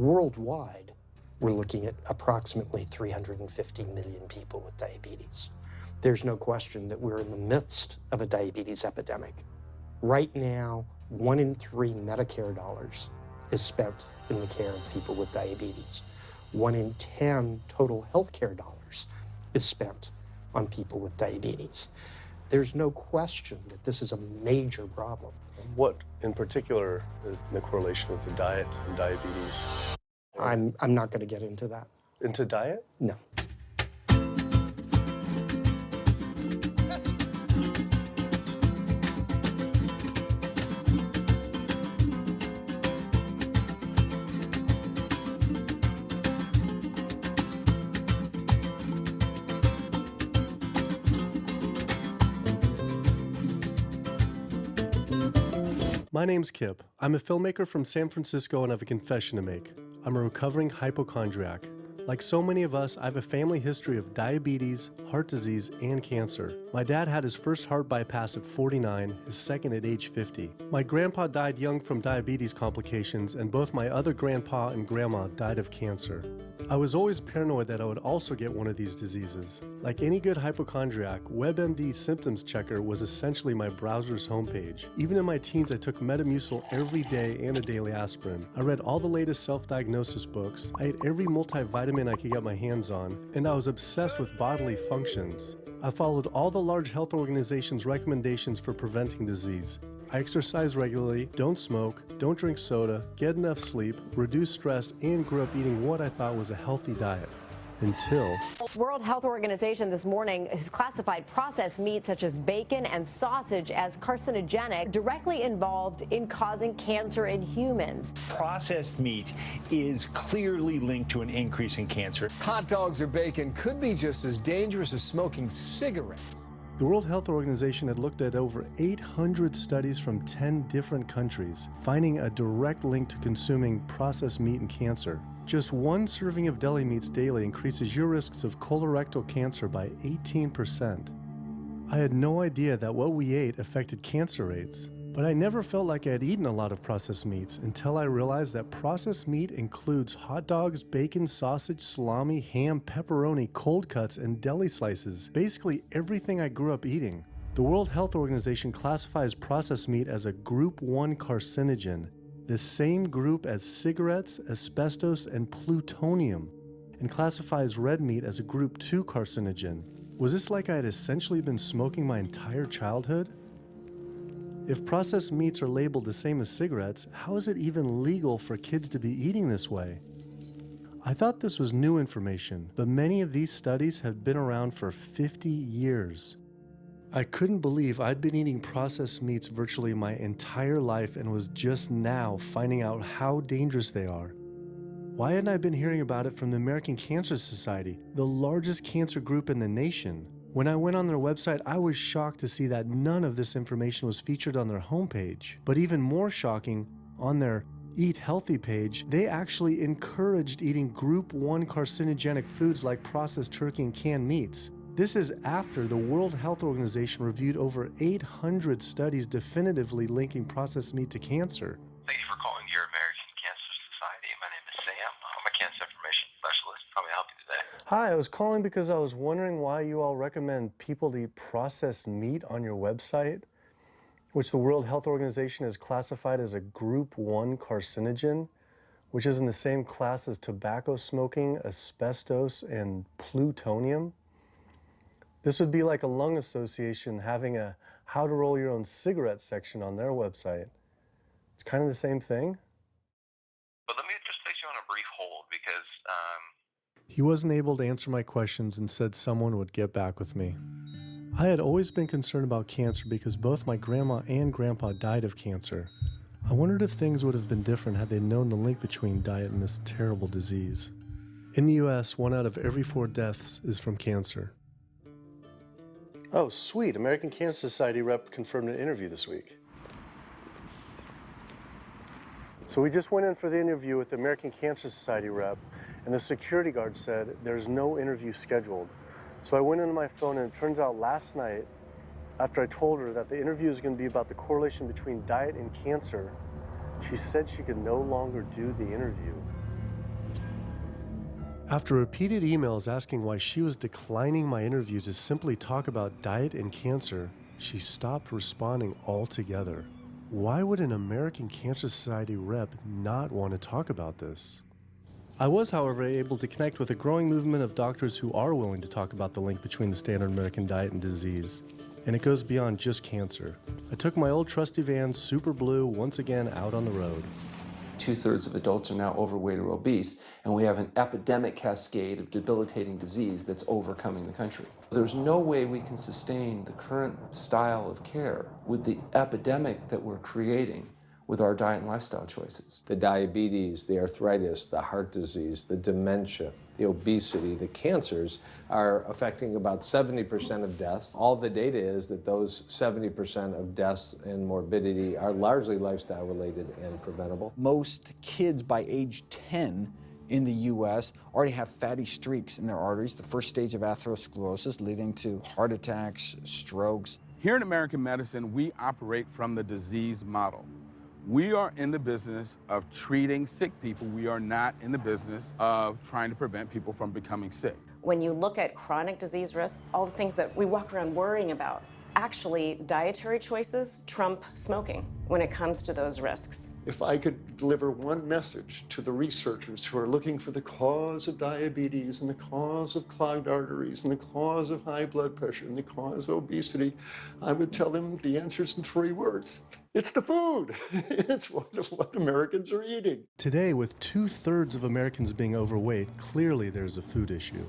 Worldwide, we're looking at approximately 350 million people with diabetes. There's no question that we're in the midst of a diabetes epidemic. Right now, 1 in 3 Medicare dollars is spent in the care of people with diabetes. 1 in 10 total healthcare dollars is spent on people with diabetes. There's no question that this is a major problem. What in particular is the correlation with the diet and diabetes? I'm not going to get into that. Into diet? No. My name's Kip. I'm a filmmaker from San Francisco and I have a confession to make. I'm a recovering hypochondriac. Like so many of us, I have a family history of diabetes, heart disease, and cancer. My dad had his first heart bypass at 49, his second at age 50. My grandpa died young from diabetes complications, and both my other grandpa and grandma died of cancer. I was always paranoid that I would also get one of these diseases. Like any good hypochondriac, WebMD Symptoms Checker was essentially my browser's homepage. Even in my teens, I took Metamucil every day and a daily aspirin. I read all the latest self-diagnosis books, I ate every multivitamin I could get my hands on, and I was obsessed with bodily functions. I followed all the large health organizations' recommendations for preventing disease. I exercise regularly, don't smoke, don't drink soda, get enough sleep, reduce stress, and grew up eating what I thought was a healthy diet. Until... World Health Organization this morning has classified processed meat such as bacon and sausage as carcinogenic, directly involved in causing cancer in humans. Processed meat is clearly linked to an increase in cancer. Hot dogs or bacon could be just as dangerous as smoking cigarettes. The World Health Organization had looked at over 800 studies from 10 different countries, finding a direct link to consuming processed meat and cancer. Just 1 serving of deli meats daily increases your risks of colorectal cancer by 18%. I had no idea that what we ate affected cancer rates, but I never felt like I had eaten a lot of processed meats until I realized that processed meat includes hot dogs, bacon, sausage, salami, ham, pepperoni, cold cuts, and deli slices, basically everything I grew up eating. The World Health Organization classifies processed meat as a Group 1 carcinogen, the same group as cigarettes, asbestos, and plutonium, and classifies red meat as a Group 2 carcinogen. Was this like I had essentially been smoking my entire childhood? If processed meats are labeled the same as cigarettes, how is it even legal for kids to be eating this way? I thought this was new information, but many of these studies have been around for 50 years. I couldn't believe I'd been eating processed meats virtually my entire life and was just now finding out how dangerous they are. Why hadn't I been hearing about it from the American Cancer Society, the largest cancer group in the nation? When I went on their website, I was shocked to see that none of this information was featured on their homepage. But even more shocking, on their Eat Healthy page, they actually encouraged eating Group 1 carcinogenic foods like processed turkey and canned meats. This is after the World Health Organization reviewed over 800 studies definitively linking processed meat to cancer. Thank you for calling your American Cancer Society. My name is Sam. I'm a cancer information specialist. How may I help you today? Hi, I was calling because I was wondering why you all recommend people to eat processed meat on your website, which the World Health Organization has classified as a Group 1 carcinogen, which is in the same class as tobacco smoking, asbestos, and plutonium. This would be like a lung association having a how to roll your own cigarette section on their website. It's kind of the same thing. But let me just place you on a brief hold because He wasn't able to answer my questions and said someone would get back with me. I had always been concerned about cancer because both my grandma and grandpa died of cancer. I wondered if things would have been different had they known the link between diet and this terrible disease. In the US, 1 out of every 4 deaths is from cancer. Oh, sweet. American Cancer Society rep confirmed an interview this week. So we just went in for the interview with the American Cancer Society rep, and the security guard said there's no interview scheduled. So I went into my phone, and it turns out last night, after I told her that the interview is going to be about the correlation between diet and cancer, she said she could no longer do the interview. After repeated emails asking why she was declining my interview to simply talk about diet and cancer, she stopped responding altogether. Why would an American Cancer Society rep not want to talk about this? I was, however, able to connect with a growing movement of doctors who are willing to talk about the link between the standard American diet and disease. And it goes beyond just cancer. I took my old trusty van, Super Blue, once again out on the road. 2/3 of adults are now overweight or obese, and we have an epidemic cascade of debilitating disease that's overcoming the country. There's no way we can sustain the current style of care with the epidemic that we're creating with our diet and lifestyle choices. The diabetes, the arthritis, the heart disease, the dementia, the obesity, the cancers are affecting about 70% of deaths. All the data is that those 70% of deaths and morbidity are largely lifestyle related and preventable. Most kids by age 10 in the U.S. already have fatty streaks in their arteries, the first stage of atherosclerosis leading to heart attacks, strokes. Here in American medicine, we operate from the disease model. We are in the business of treating sick people. We are not in the business of trying to prevent people from becoming sick. When you look at chronic disease risk, all the things that we walk around worrying about, actually dietary choices trump smoking when it comes to those risks. If I could deliver one message to the researchers who are looking for the cause of diabetes and the cause of clogged arteries and the cause of high blood pressure and the cause of obesity, I would tell them the answer's in 3 words. It's the food. It's what Americans are eating. Today, with 2/3 of Americans being overweight, clearly there's a food issue.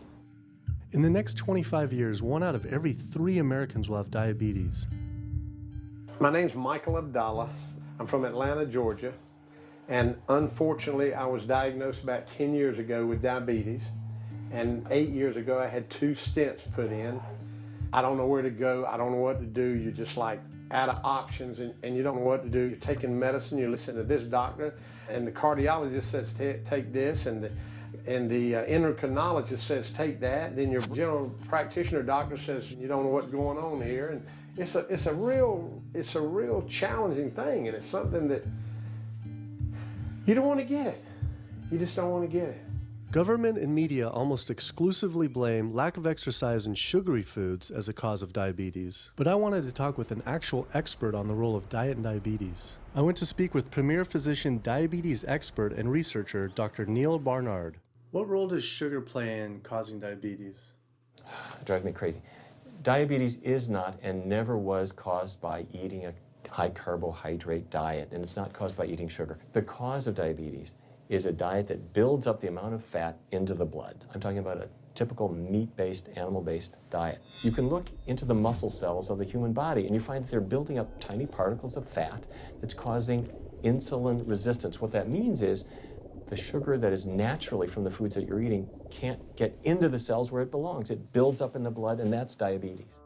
In the next 25 years, 1 out of every 3 Americans will have diabetes. My name's Michael Abdallah. I'm from Atlanta, Georgia, and unfortunately I was diagnosed about 10 years ago with diabetes, and 8 years ago I had 2 stents put in. I don't know where to go, I don't know what to do. You're just like out of options and you don't know what to do. You're taking medicine, you listen to this doctor, and the cardiologist says take this, and the endocrinologist says take that, then your general practitioner doctor says you don't know what's going on here. And it's a real challenging thing, and it's something that you don't want to get it. You just don't want to get it. Government and media almost exclusively blame lack of exercise and sugary foods as a cause of diabetes. But I wanted to talk with an actual expert on the role of diet and diabetes. I went to speak with premier physician, diabetes expert, and researcher, Dr. Neil Barnard. What role does sugar play in causing diabetes? It drives me crazy. Diabetes is not and never was caused by eating a high carbohydrate diet, and it's not caused by eating sugar. The cause of diabetes is a diet that builds up the amount of fat into the blood. I'm talking about a typical meat-based, animal-based diet. You can look into the muscle cells of the human body and you find that they're building up tiny particles of fat that's causing insulin resistance. What that means is the sugar that is naturally from the foods that you're eating can't get into the cells where it belongs. It builds up in the blood, and that's diabetes.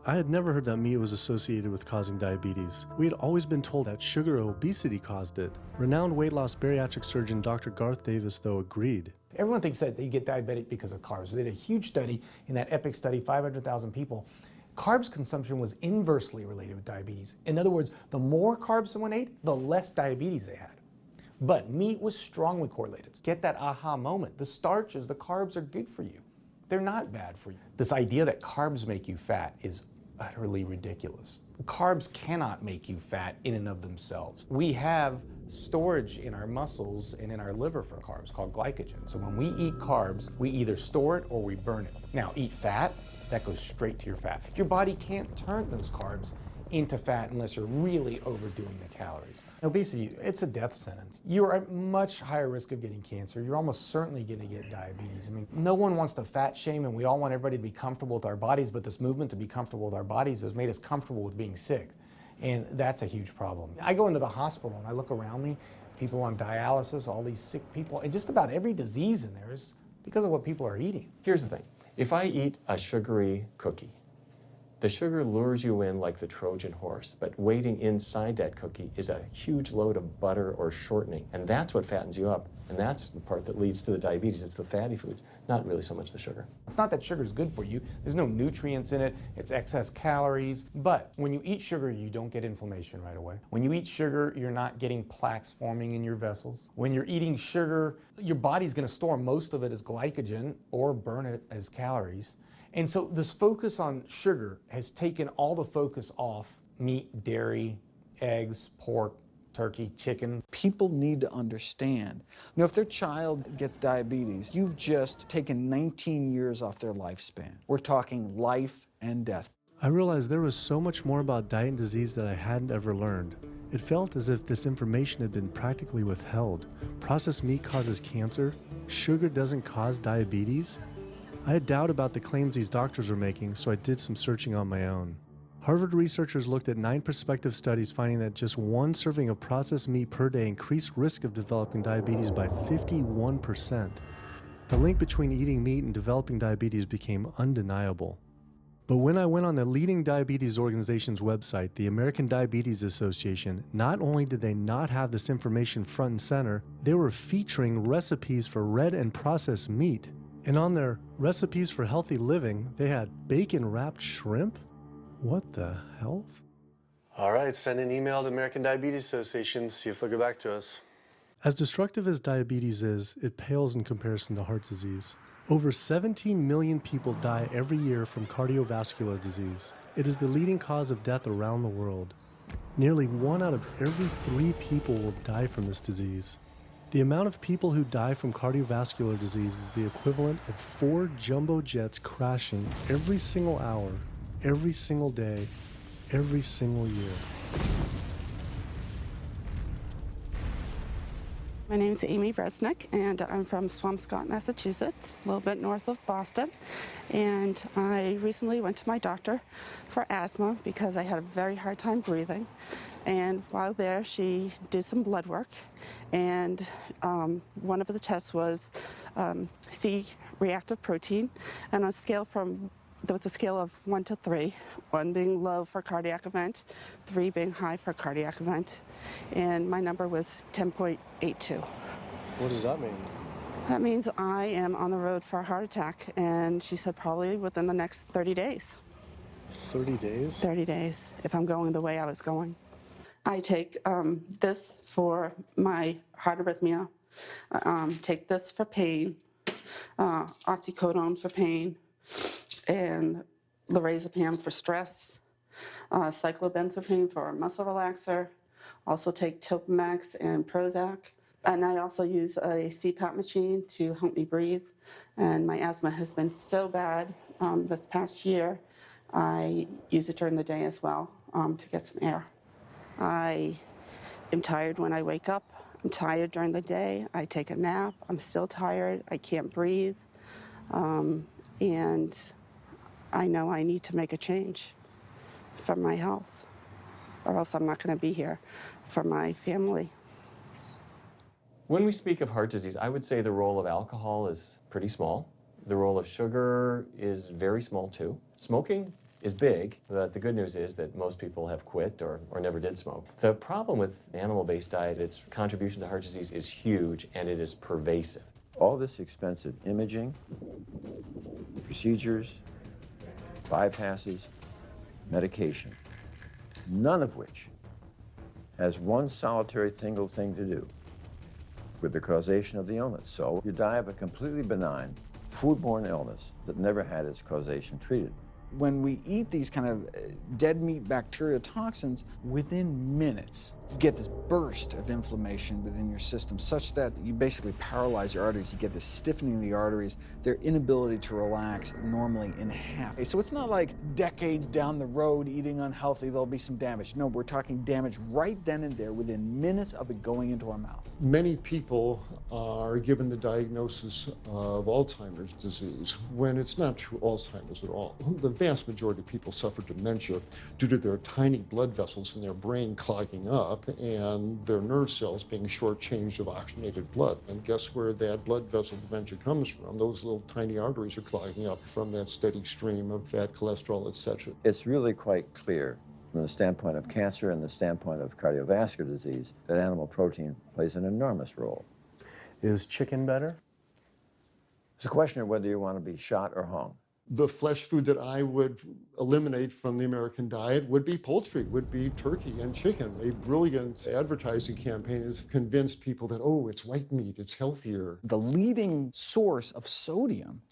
I had never heard that meat was associated with causing diabetes. We had always been told that sugar or obesity caused it. Renowned weight loss bariatric surgeon Dr. Garth Davis, though, agreed. Everyone thinks that you get diabetic because of carbs. They did a huge study in that EPIC study, 500,000 people. Carbs consumption was inversely related with diabetes. In other words, the more carbs someone ate, the less diabetes they had. But meat was strongly correlated. Get that aha moment. The starches, the carbs are good for you. They're not bad for you. This idea that carbs make you fat is utterly ridiculous. Carbs cannot make you fat in and of themselves. We have storage in our muscles and in our liver for carbs called glycogen. So when we eat carbs, we either store it or we burn it. Now, eat fat, that goes straight to your fat. Your body can't turn those carbs into fat unless you're really overdoing the calories. Obesity, it's a death sentence. You're at much higher risk of getting cancer. You're almost certainly going to get diabetes. I mean, no one wants to fat shame, and we all want everybody to be comfortable with our bodies, but this movement to be comfortable with our bodies has made us comfortable with being sick, and that's a huge problem. I go into the hospital and I look around me, people on dialysis, all these sick people, and just about every disease in there is because of what people are eating. Here's the thing. If I eat a sugary cookie, The sugar lures you in like the Trojan horse, but waiting inside that cookie is a huge load of butter or shortening, and that's what fattens you up, and that's the part that leads to the diabetes. It's the fatty foods, not really so much the sugar. It's not that sugar is good for you. There's no nutrients in it. It's excess calories. But when you eat sugar, you don't get inflammation right away. When you eat sugar, you're not getting plaques forming in your vessels. When you're eating sugar, your body's going to store most of it as glycogen or burn it as calories. And so this focus on sugar has taken all the focus off meat, dairy, eggs, pork, turkey, chicken. People need to understand, you know, if their child gets diabetes, you've just taken 19 years off their lifespan. We're talking life and death. I realized there was so much more about diet and disease that I hadn't ever learned. It felt as if this information had been practically withheld. Processed meat causes cancer. Sugar doesn't cause diabetes. I had doubt about the claims these doctors were making, so I did some searching on my own. Harvard researchers looked at 9 prospective studies finding that just one serving of processed meat per day increased risk of developing diabetes by 51%. The link between eating meat and developing diabetes became undeniable. But when I went on the leading diabetes organization's website, the American Diabetes Association, not only did they not have this information front and center, they were featuring recipes for red and processed meat. And on their recipes for healthy living, they had bacon-wrapped shrimp? What the hell? All right, send an email to American Diabetes Association, see if they'll get back to us. As destructive as diabetes is, it pales in comparison to heart disease. Over 17 million people die every year from cardiovascular disease. It is the leading cause of death around the world. Nearly 1 out of every 3 people will die from this disease. The amount of people who die from cardiovascular disease is the equivalent of 4 jumbo jets crashing every single hour, every single day, every single year. My name is Amy Resnick, and I'm from Swampscott, Massachusetts, a little bit north of Boston. And I recently went to my doctor for asthma because I had a very hard time breathing. And while there, she did some blood work, and one of the tests was C-reactive protein, and on a scale from there was a scale of 1 to 3, 1 being low for cardiac event, 3 being high for cardiac event, and my number was 10.82. What does that mean? That means I am on the road for a heart attack, and she said probably within the next 30 days. 30 days? 30 days, if I'm going the way I was going. I take this for my heart arrhythmia, take this for pain, oxycodone for pain, and lorazepam for stress, cyclobenzaprine for a muscle relaxer, also take Topamax and Prozac, and I also use a CPAP machine to help me breathe, and my asthma has been so bad this past year, I use it during the day as well to get some air. I am tired when I wake up, I'm tired during the day, I take a nap, I'm still tired, I can't breathe, and I know I need to make a change for my health, or else I'm not going to be here for my family. When we speak of heart disease, I would say the role of alcohol is pretty small. The role of sugar is very small too. Smoking is big, but the good news is that most people have quit or never did smoke. The problem with animal-based diet, its contribution to heart disease is huge and it is pervasive. All this expensive imaging, procedures, bypasses, medication, none of which has one solitary single thing to do with the causation of the illness. So you die of a completely benign foodborne illness that never had its causation treated. When we eat these kind of dead meat bacteria toxins, within minutes, you get this burst of inflammation within your system such that you basically paralyze your arteries. You get this stiffening of the arteries, their inability to relax normally in half. So it's not like decades down the road eating unhealthy, there'll be some damage. No, we're talking damage right then and there within minutes of it going into our mouth. Many people are given the diagnosis of Alzheimer's disease when it's not true Alzheimer's at all. The vast majority of people suffer dementia due to their tiny blood vessels in their brain clogging up up and their nerve cells being shortchanged of oxygenated blood. And guess where that blood vessel dementia comes from? Those little tiny arteries are clogging up from that steady stream of fat, cholesterol, etc. It's really quite clear from the standpoint of cancer and the standpoint of cardiovascular disease that animal protein plays an enormous role. Is chicken better? It's a question of whether you want to be shot or hung. The flesh food that I would eliminate from the American diet would be poultry, would be turkey and chicken. A brilliant advertising campaign has convinced people that, oh, it's white meat, it's healthier. The leading source of sodium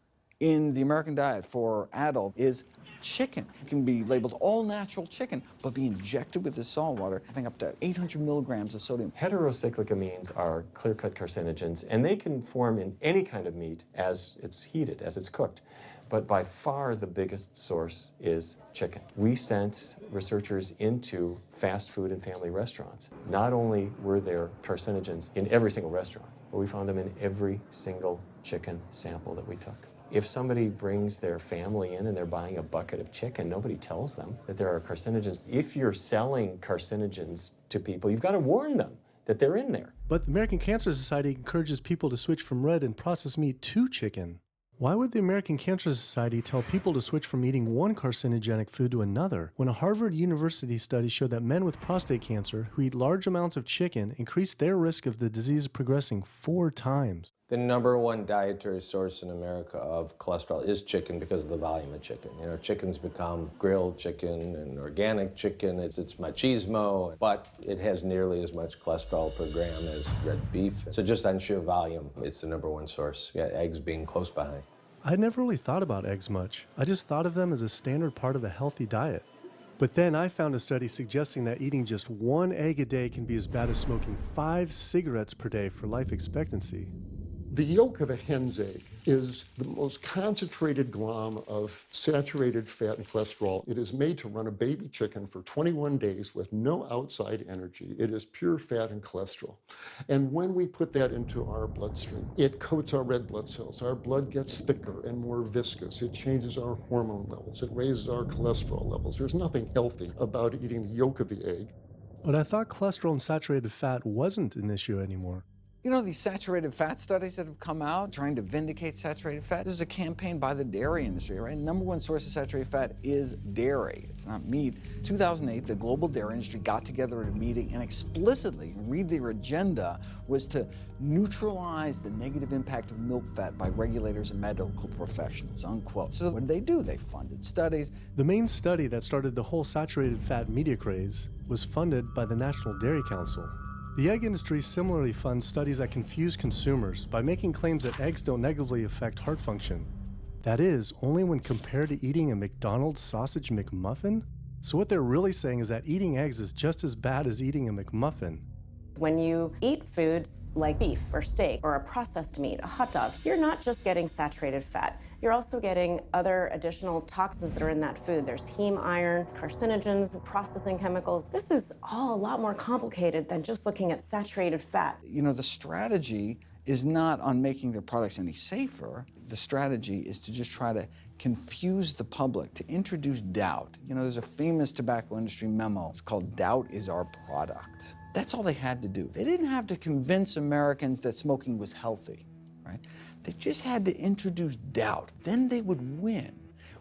in the American diet for adult is chicken. It can be labeled all natural chicken, but be injected with this salt water, I think up to 800 milligrams of sodium. Heterocyclic amines are clear-cut carcinogens, and they can form in any kind of meat as it's heated, as it's cooked. But by far the biggest source is chicken. We sent researchers into fast food and family restaurants. Not only were there carcinogens in every single restaurant, but we found them in every single chicken sample that we took. If somebody brings their family in and they're buying a bucket of chicken, nobody tells them that there are carcinogens. If you're selling carcinogens to people, you've got to warn them that they're in there. But the American Cancer Society encourages people to switch from red and processed meat to chicken. Why would the American Cancer Society tell people to switch from eating one carcinogenic food to another when a Harvard University study showed that men with prostate cancer who eat large amounts of chicken increase their risk of the disease progressing 4 times? The #1 dietary source in America of cholesterol is chicken because of the volume of chicken. You know, chicken's become grilled chicken and organic chicken. It's machismo, but it has nearly as much cholesterol per gram as red beef. So just on sheer volume, it's the #1 source. Yeah, eggs being close behind. I'd never really thought about eggs much. I just thought of them as a standard part of a healthy diet. But then I found a study suggesting that eating just 1 egg a day can be as bad as smoking 5 cigarettes per day for life expectancy. The yolk of a hen's egg is the most concentrated glom of saturated fat and cholesterol. It is made to run a baby chicken for 21 days with no outside energy. It is pure fat and cholesterol. And when we put that into our bloodstream, it coats our red blood cells. Our blood gets thicker and more viscous. It changes our hormone levels. It raises our cholesterol levels. There's nothing healthy about eating the yolk of the egg. But I thought cholesterol and saturated fat wasn't an issue anymore. You know, these saturated fat studies that have come out trying to vindicate saturated fat, this is a campaign by the dairy industry, right? #1 source of saturated fat is dairy. It's not meat. 2008, the global dairy industry got together at a meeting and explicitly, read their agenda, was to neutralize the negative impact of milk fat by regulators and medical professionals, unquote. So what did? They funded studies. The main study that started the whole saturated fat media craze was funded by the National Dairy Council. The egg industry similarly funds studies that confuse consumers by making claims that eggs don't negatively affect heart function. That is, only when compared to eating a McDonald's sausage McMuffin? So what they're really saying is that eating eggs is just as bad as eating a McMuffin. When you eat foods like beef or steak or a processed meat, a hot dog, you're not just getting saturated fat. You're also getting other additional toxins that are in that food. There's heme iron, carcinogens, processing chemicals. This is all a lot more complicated than just looking at saturated fat. You know, the strategy is not on making their products any safer. The strategy is to just try to confuse the public, to introduce doubt. You know, there's a famous tobacco industry memo. It's called "Doubt is Our Product." That's all they had to do. They didn't have to convince Americans that smoking was healthy, right? They just had to introduce doubt. Then they would win.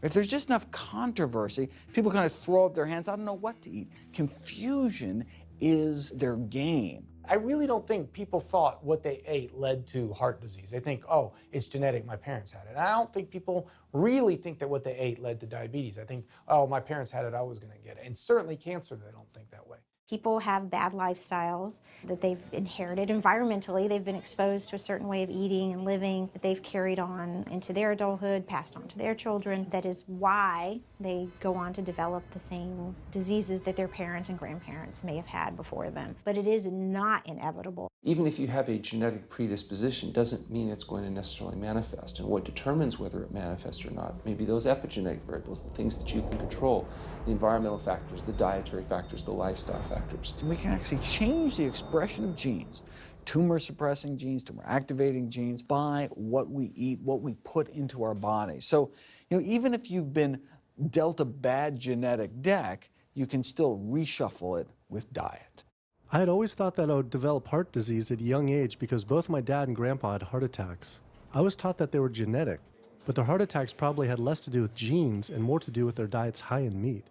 If there's just enough controversy, people kind of throw up their hands. I don't know what to eat. Confusion is their game. I really don't think people thought what they ate led to heart disease. They think, oh, it's genetic, my parents had it. And I don't think people really think that what they ate led to diabetes. I think, oh, my parents had it, I was gonna get it. And certainly cancer, they don't think that way. People have bad lifestyles that they've inherited environmentally. They've been exposed to a certain way of eating and living that they've carried on into their adulthood, passed on to their children. That is why they go on to develop the same diseases that their parents and grandparents may have had before them. But it is not inevitable. Even if you have a genetic predisposition, doesn't mean it's going to necessarily manifest. And what determines whether it manifests or not may be those epigenetic variables, the things that you can control, the environmental factors, the dietary factors, the lifestyle factors. So we can actually change the expression of genes, tumor-suppressing genes, tumor-activating genes, by what we eat, what we put into our body. So, you know, even if you've been dealt a bad genetic deck, you can still reshuffle it with diet. I had always thought that I would develop heart disease at a young age because both my dad and grandpa had heart attacks. I was taught that they were genetic, but their heart attacks probably had less to do with genes and more to do with their diets high in meat.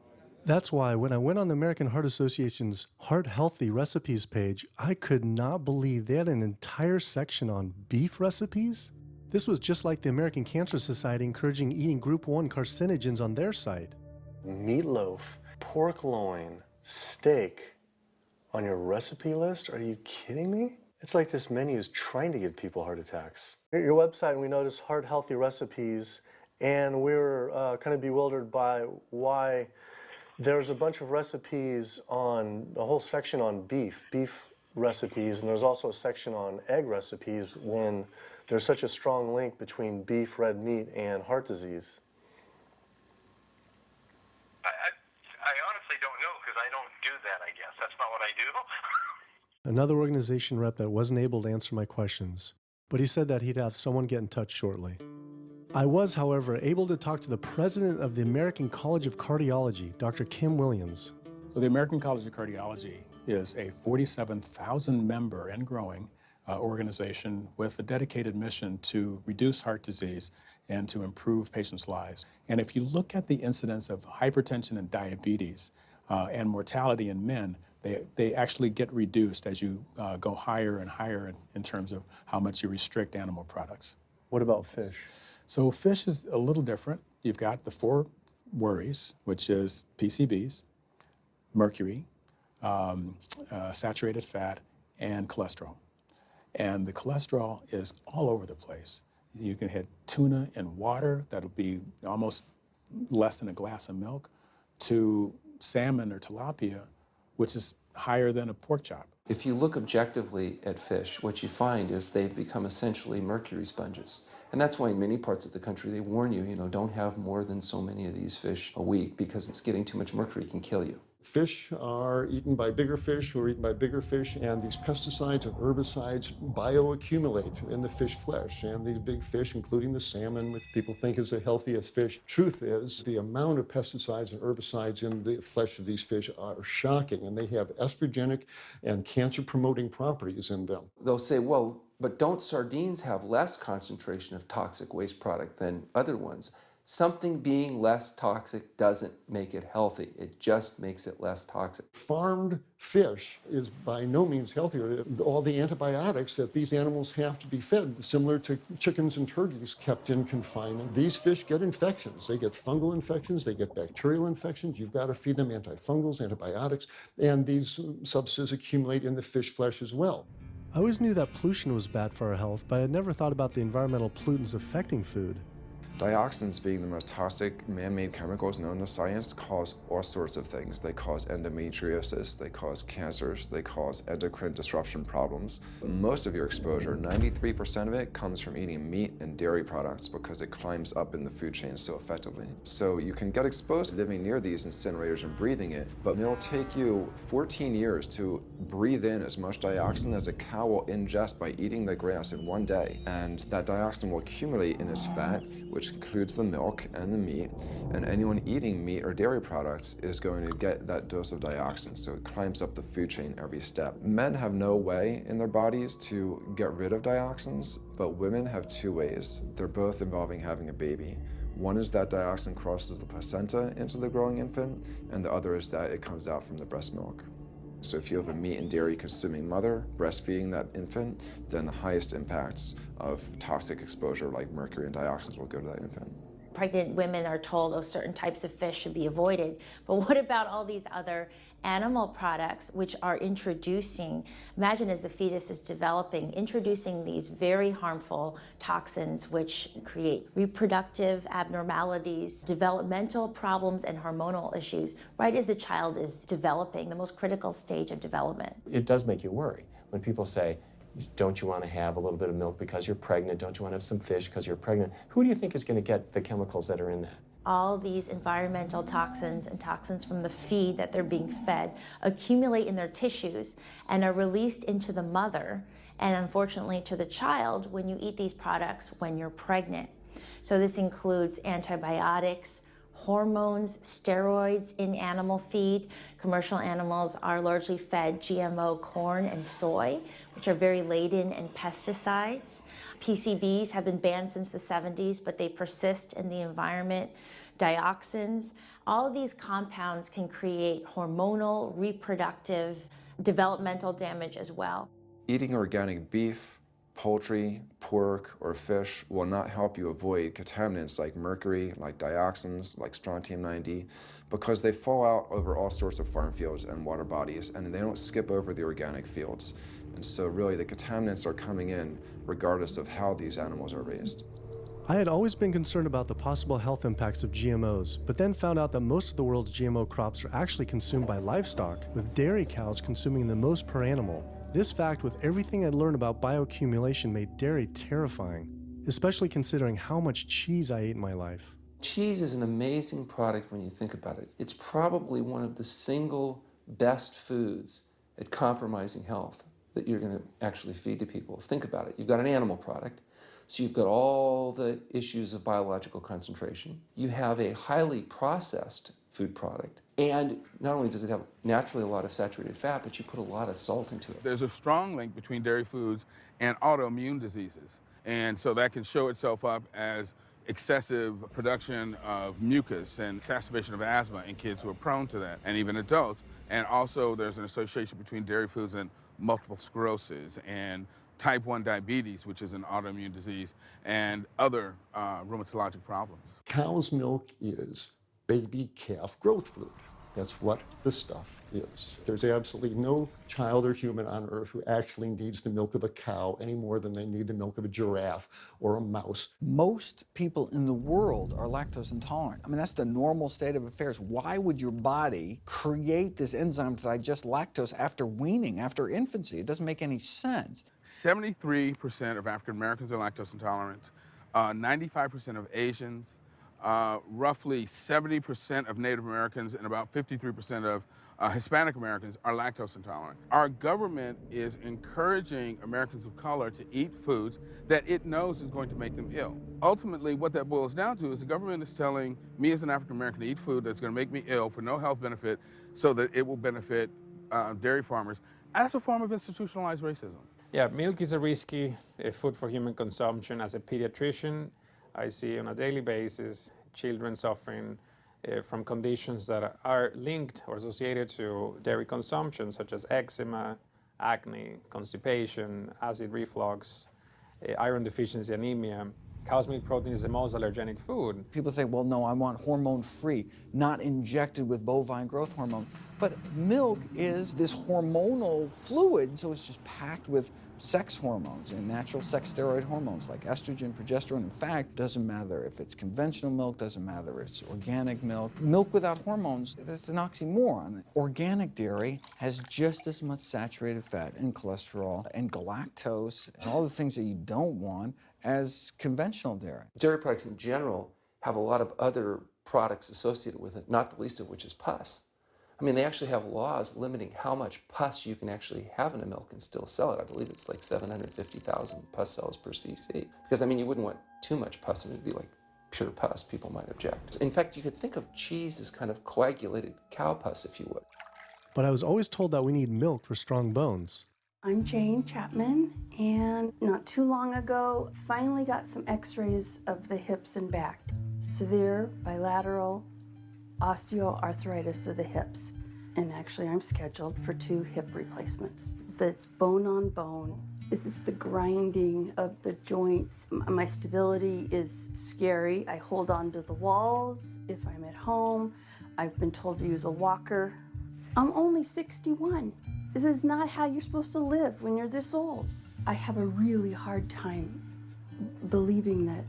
That's why when I went on the American Heart Association's Heart Healthy Recipes page, I could not believe they had an entire section on beef recipes. This was just like the American Cancer Society encouraging eating Group 1 carcinogens on their site. Meatloaf, pork loin, steak on your recipe list? Are you kidding me? It's like this menu is trying to give people heart attacks. At your website, and we noticed heart healthy recipes, and we were kind of bewildered by why there's a bunch of recipes on, a whole section on beef recipes, and there's also a section on egg recipes when there's such a strong link between beef, red meat, and heart disease. I honestly don't know because I don't do that, I guess. That's not what I do. Another organization rep that wasn't able to answer my questions, but he said that he'd have someone get in touch shortly. I was, however, able to talk to the president of the American College of Cardiology, Dr. Kim Williams. So the American College of Cardiology is a 47,000 member and growing organization with a dedicated mission to reduce heart disease and to improve patients' lives. And if you look at the incidence of hypertension and diabetes and mortality in men, they actually get reduced as you go higher and higher in terms of how much you restrict animal products. What about fish? So fish is a little different. You've got the 4 worries, which is PCBs, mercury, saturated fat, and cholesterol. And the cholesterol is all over the place. You can hit tuna in water, that'll be almost less than a glass of milk, to salmon or tilapia, which is higher than a pork chop. If you look objectively at fish, what you find is they've become essentially mercury sponges. And that's why in many parts of the country they warn you, don't have more than so many of these fish a week because it's getting too much mercury can kill you. Fish are eaten by bigger fish who are eaten by bigger fish, and these pesticides and herbicides bioaccumulate in the fish flesh. And these big fish, including the salmon, which people think is the healthiest fish, truth is the amount of pesticides and herbicides in the flesh of these fish are shocking, and they have estrogenic and cancer-promoting properties in them. They'll say, well, but don't sardines have less concentration of toxic waste product than other ones? Something being less toxic doesn't make it healthy. It just makes it less toxic. Farmed fish is by no means healthier. All the antibiotics that these animals have to be fed, similar to chickens and turkeys kept in confinement. These fish get infections. They get fungal infections, they get bacterial infections. You've got to feed them antifungals, antibiotics, and these substances accumulate in the fish flesh as well. I always knew that pollution was bad for our health, but I had never thought about the environmental pollutants affecting food. Dioxins, being the most toxic man-made chemicals known to science, cause all sorts of things. They cause endometriosis, they cause cancers, they cause endocrine disruption problems. Most of your exposure, 93% of it, comes from eating meat and dairy products because it climbs up in the food chain so effectively. So you can get exposed to living near these incinerators and breathing it, but it'll take you 14 years to breathe in as much dioxin as a cow will ingest by eating the grass in one day. And that dioxin will accumulate in its fat, which includes the milk and the meat, and anyone eating meat or dairy products is going to get that dose of dioxin, so it climbs up the food chain every step. Men have no way in their bodies to get rid of dioxins, but women have 2 ways. They're both involving having a baby. One is that dioxin crosses the placenta into the growing infant, and the other is that it comes out from the breast milk. So if you have a meat and dairy consuming mother breastfeeding that infant, then the highest impacts of toxic exposure like mercury and dioxins will go to that infant. Pregnant women are told, oh, certain types of fish should be avoided. But what about all these other animal products which are introducing, imagine as the fetus is developing, introducing these very harmful toxins which create reproductive abnormalities, developmental problems, and hormonal issues right as the child is developing, the most critical stage of development. It does make you worry when people say, don't you want to have a little bit of milk because you're pregnant? Don't you want to have some fish because you're pregnant? Who do you think is going to get the chemicals that are in that? All these environmental toxins and toxins from the feed that they're being fed accumulate in their tissues and are released into the mother and unfortunately to the child when you eat these products when you're pregnant. So this includes antibiotics, hormones, steroids in animal feed. Commercial animals are largely fed GMO corn and soy, which are very laden in pesticides. PCBs have been banned since the 70s, but they persist in the environment. Dioxins, all of these compounds can create hormonal, reproductive, developmental damage as well. Eating organic beef, poultry, pork, or fish will not help you avoid contaminants like mercury, like dioxins, like strontium-90, because they fall out over all sorts of farm fields and water bodies, and they don't skip over the organic fields. And so really the contaminants are coming in regardless of how these animals are raised. I had always been concerned about the possible health impacts of GMOs, but then found out that most of the world's GMO crops are actually consumed by livestock, with dairy cows consuming the most per animal. This fact, with everything I'd learned about bioaccumulation, made dairy terrifying, especially considering how much cheese I ate in my life. Cheese is an amazing product when you think about it. It's probably one of the single best foods at compromising health that you're going to actually feed to people. Think about it. You've got an animal product, so you've got all the issues of biological concentration. You have a highly processed food product, and not only does it have naturally a lot of saturated fat, but you put a lot of salt into it. There's a strong link between dairy foods and autoimmune diseases, and so that can show itself up as excessive production of mucus and exacerbation of asthma in kids who are prone to that, and even adults. And also there's an association between dairy foods and multiple sclerosis and type 1 diabetes, which is an autoimmune disease, and other rheumatologic problems. Cow's milk is baby calf growth fluid. That's what the stuff is. There's absolutely no child or human on earth who actually needs the milk of a cow any more than they need the milk of a giraffe or a mouse. Most people in the world are lactose intolerant. I mean, that's the normal state of affairs. Why would your body create this enzyme to digest lactose after weaning, after infancy? It doesn't make any sense. 73% of African Americans are lactose intolerant, 95% of Asians, roughly 70% of Native Americans, and about 53% of Hispanic Americans are lactose intolerant. Our government is encouraging Americans of color to eat foods that it knows is going to make them ill. Ultimately, what that boils down to is the government is telling me as an African American to eat food that's going to make me ill for no health benefit so that it will benefit dairy farmers. That's a form of institutionalized racism. Yeah, milk is a risky food for human consumption. As a pediatrician, I see on a daily basis children suffering from conditions that are linked or associated to dairy consumption, such as eczema, acne, constipation, acid reflux, iron deficiency, anemia. Cow's milk protein is the most allergenic food. People say, well, no, I want hormone-free, not injected with bovine growth hormone. But milk is this hormonal fluid, so it's just packed with sex hormones and natural sex steroid hormones like estrogen, progesterone. In fact, doesn't matter if it's conventional milk, doesn't matter if it's organic milk. Milk without hormones, that's an oxymoron. Organic dairy has just as much saturated fat and cholesterol and galactose and all the things that you don't want as conventional dairy. Dairy products in general have a lot of other products associated with it, not the least of which is pus. I mean, they actually have laws limiting how much pus you can actually have in a milk and still sell it. I believe it's like 750,000 pus cells per cc. Because, I mean, you wouldn't want too much pus, and it'd be like pure pus. People might object. In fact, you could think of cheese as kind of coagulated cow pus, if you would. But I was always told that we need milk for strong bones. I'm Jane Chapman, and not too long ago, finally got some x-rays of the hips and back. Severe bilateral osteoarthritis of the hips. And actually, I'm scheduled for 2 hip replacements. That's bone on bone. It's the grinding of the joints. My stability is scary. I hold on to the walls if I'm at home. I've been told to use a walker. I'm only 61. This is not how you're supposed to live when you're this old. I have a really hard time believing that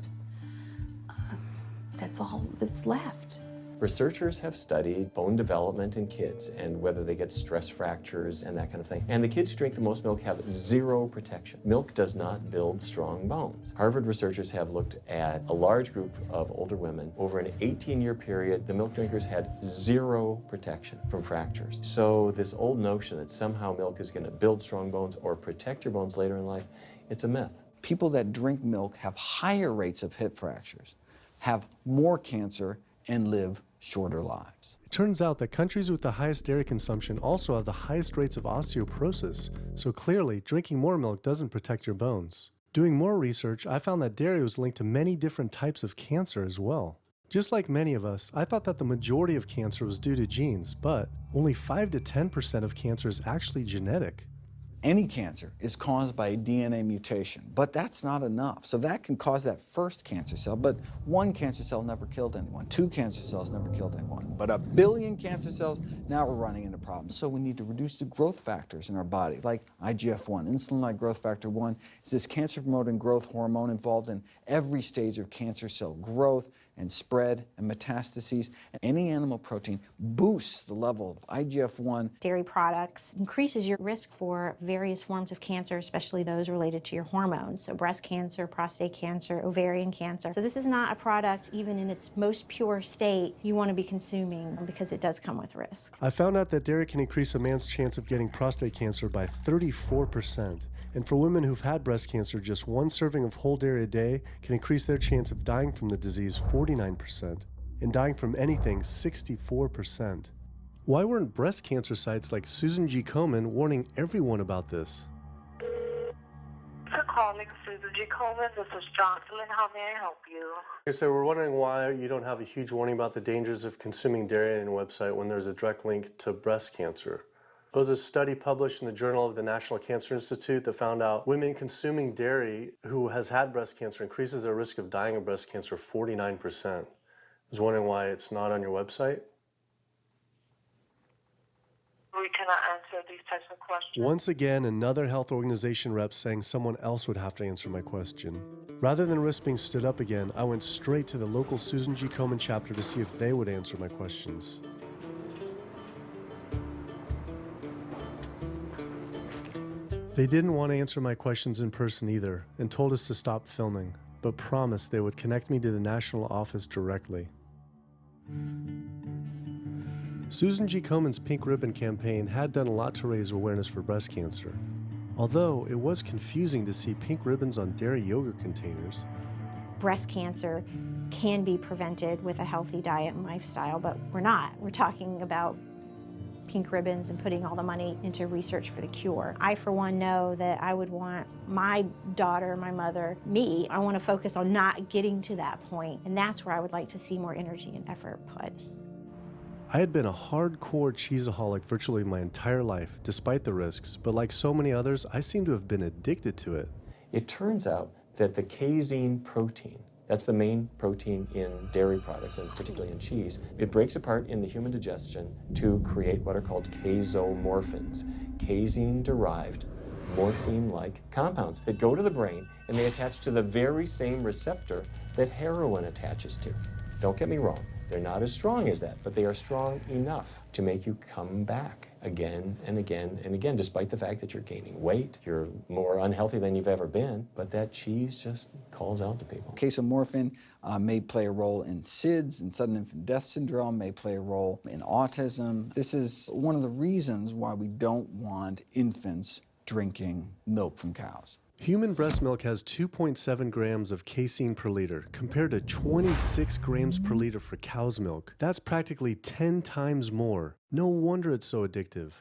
that's all that's left. Researchers have studied bone development in kids and whether they get stress fractures and that kind of thing. And the kids who drink the most milk have 0 protection. Milk does not build strong bones. Harvard researchers have looked at a large group of older women. Over an 18-year period, the milk drinkers had 0 protection from fractures. So this old notion that somehow milk is going to build strong bones or protect your bones later in life, it's a myth. People that drink milk have higher rates of hip fractures, have more cancer, and live shorter lives. It turns out that countries with the highest dairy consumption also have the highest rates of osteoporosis, so clearly drinking more milk doesn't protect your bones. Doing more research, I found that dairy was linked to many different types of cancer as well. Just like many of us, I thought that the majority of cancer was due to genes, but only 5 to 10% of cancer is actually genetic. Any cancer is caused by a DNA mutation, but that's not enough. So that can cause that first cancer cell, but one cancer cell never killed anyone. 2 cancer cells never killed anyone. But 1 billion cancer cells, now we're running into problems. So we need to reduce the growth factors in our body, like IGF-1. Insulin-like growth factor 1 is this cancer-promoting growth hormone involved in every stage of cancer cell growth and spread and metastases. Any animal protein boosts the level of IGF-1. Dairy products increases your risk for various forms of cancer, especially those related to your hormones. So breast cancer, prostate cancer, ovarian cancer. So this is not a product, even in its most pure state, you want to be consuming because it does come with risk. I found out that dairy can increase a man's chance of getting prostate cancer by 34%. And for women who've had breast cancer, just 1 serving of whole dairy a day can increase their chance of dying from the disease 49%, and dying from anything 64%. Why weren't breast cancer sites like Susan G. Komen warning everyone about this? For calling Susan G. Komen, this is Jocelyn. How may I help you? So we're wondering why you don't have a huge warning about the dangers of consuming dairy on your website when there's a direct link to breast cancer. There was a study published in the Journal of the National Cancer Institute that found out women consuming dairy who has had breast cancer increases their risk of dying of breast cancer 49%. I was wondering why it's not on your website. We cannot answer these types of questions. Once again, another health organization rep saying someone else would have to answer my question. Rather than risk being stood up again, I went straight to the local Susan G. Komen chapter to see if they would answer my questions. They didn't want to answer my questions in person either, and told us to stop filming, but promised they would connect me to the national office directly. Susan G. Komen's Pink Ribbon campaign had done a lot to raise awareness for breast cancer, although it was confusing to see pink ribbons on dairy yogurt containers. Breast cancer can be prevented with a healthy diet and lifestyle, but we're not. We're talking about pink ribbons and putting all the money into research for the cure. I, for one, know that I would want my daughter, my mother, me, I want to focus on not getting to that point, and that's where I would like to see more energy and effort put. I had been a hardcore cheeseaholic virtually my entire life, despite the risks, but like so many others, I seem to have been addicted to it. It turns out that the casein protein, that's the main protein in dairy products, and particularly in cheese, it breaks apart in the human digestion to create what are called casomorphins, casein-derived morphine-like compounds that go to the brain, and they attach to the very same receptor that heroin attaches to. Don't get me wrong, they're not as strong as that, but they are strong enough to make you come back again and again and again, despite the fact that you're gaining weight, you're more unhealthy than you've ever been, but that cheese just calls out to people. Casomorphin may play a role in SIDS, and sudden infant death syndrome, may play a role in autism. This is one of the reasons why we don't want infants drinking milk from cows. Human breast milk has 2.7 grams of casein per liter, compared to 26 grams per liter for cow's milk. That's practically 10 times more. No wonder it's so addictive.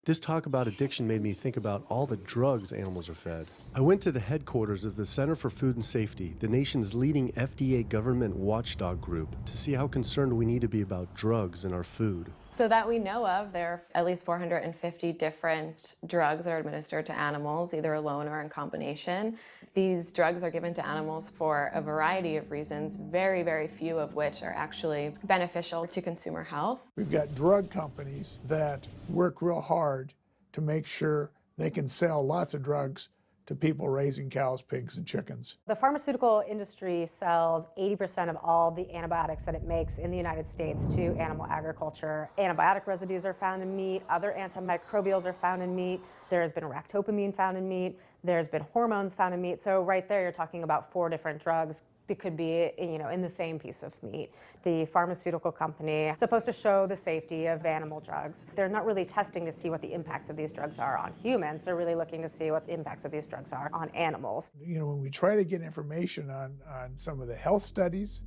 This talk about addiction made me think about all the drugs animals are fed. I went to the headquarters of the Center for Food and Safety, the nation's leading FDA government watchdog group, to see how concerned we need to be about drugs in our food. So that we know of, there are at least 450 different drugs that are administered to animals, either alone or in combination. These drugs are given to animals for a variety of reasons, very, very few of which are actually beneficial to consumer health. We've got drug companies that work real hard to make sure they can sell lots of drugs to people raising cows, pigs, and chickens. The pharmaceutical industry sells 80% of all the antibiotics that it makes in the United States to animal agriculture. Antibiotic residues are found in meat, other antimicrobials are found in meat, there has been ractopamine found in meat, there's been hormones found in meat. So right there you're talking about 4 different drugs that could be, in the same piece of meat. The pharmaceutical company is supposed to show the safety of animal drugs. They're not really testing to see what the impacts of these drugs are on humans. They're really looking to see what the impacts of these drugs are on animals. When we try to get information on some of the health studies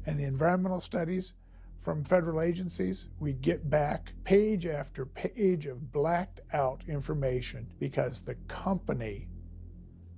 and the environmental studies, from federal agencies, we get back page after page of blacked out information because the company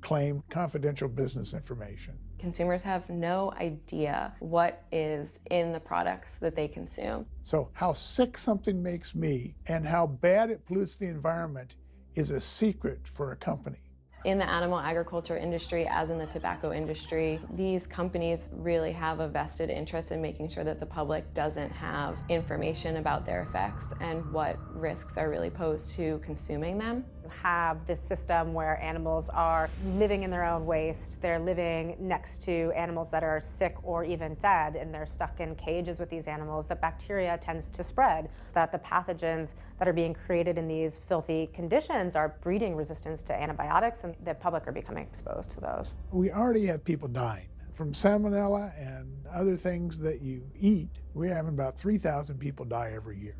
claimed confidential business information. Consumers have no idea what is in the products that they consume. So how sick something makes me and how bad it pollutes the environment is a secret for a company. In the animal agriculture industry, as in the tobacco industry, these companies really have a vested interest in making sure that the public doesn't have information about their effects and what risks are really posed to consuming them. You have this system where animals are living in their own waste. They're living next to animals that are sick or even dead, and they're stuck in cages with these animals. The bacteria tends to spread, so that the pathogens that are being created in these filthy conditions are breeding resistance to antibiotics, and the public are becoming exposed to those. We already have people dying from salmonella and other things that you eat. We're having about 3,000 people die every year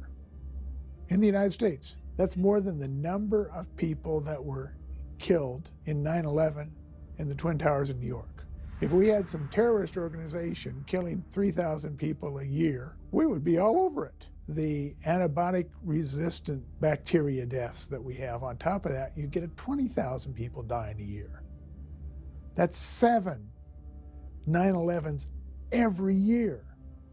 in the United States. That's more than the number of people that were killed in 9/11 in the Twin Towers in New York. If we had some terrorist organization killing 3,000 people a year, we would be all over it. The antibiotic-resistant bacteria deaths that we have, on top of that, you get 20,000 people dying a year. That's 7 9/11s every year.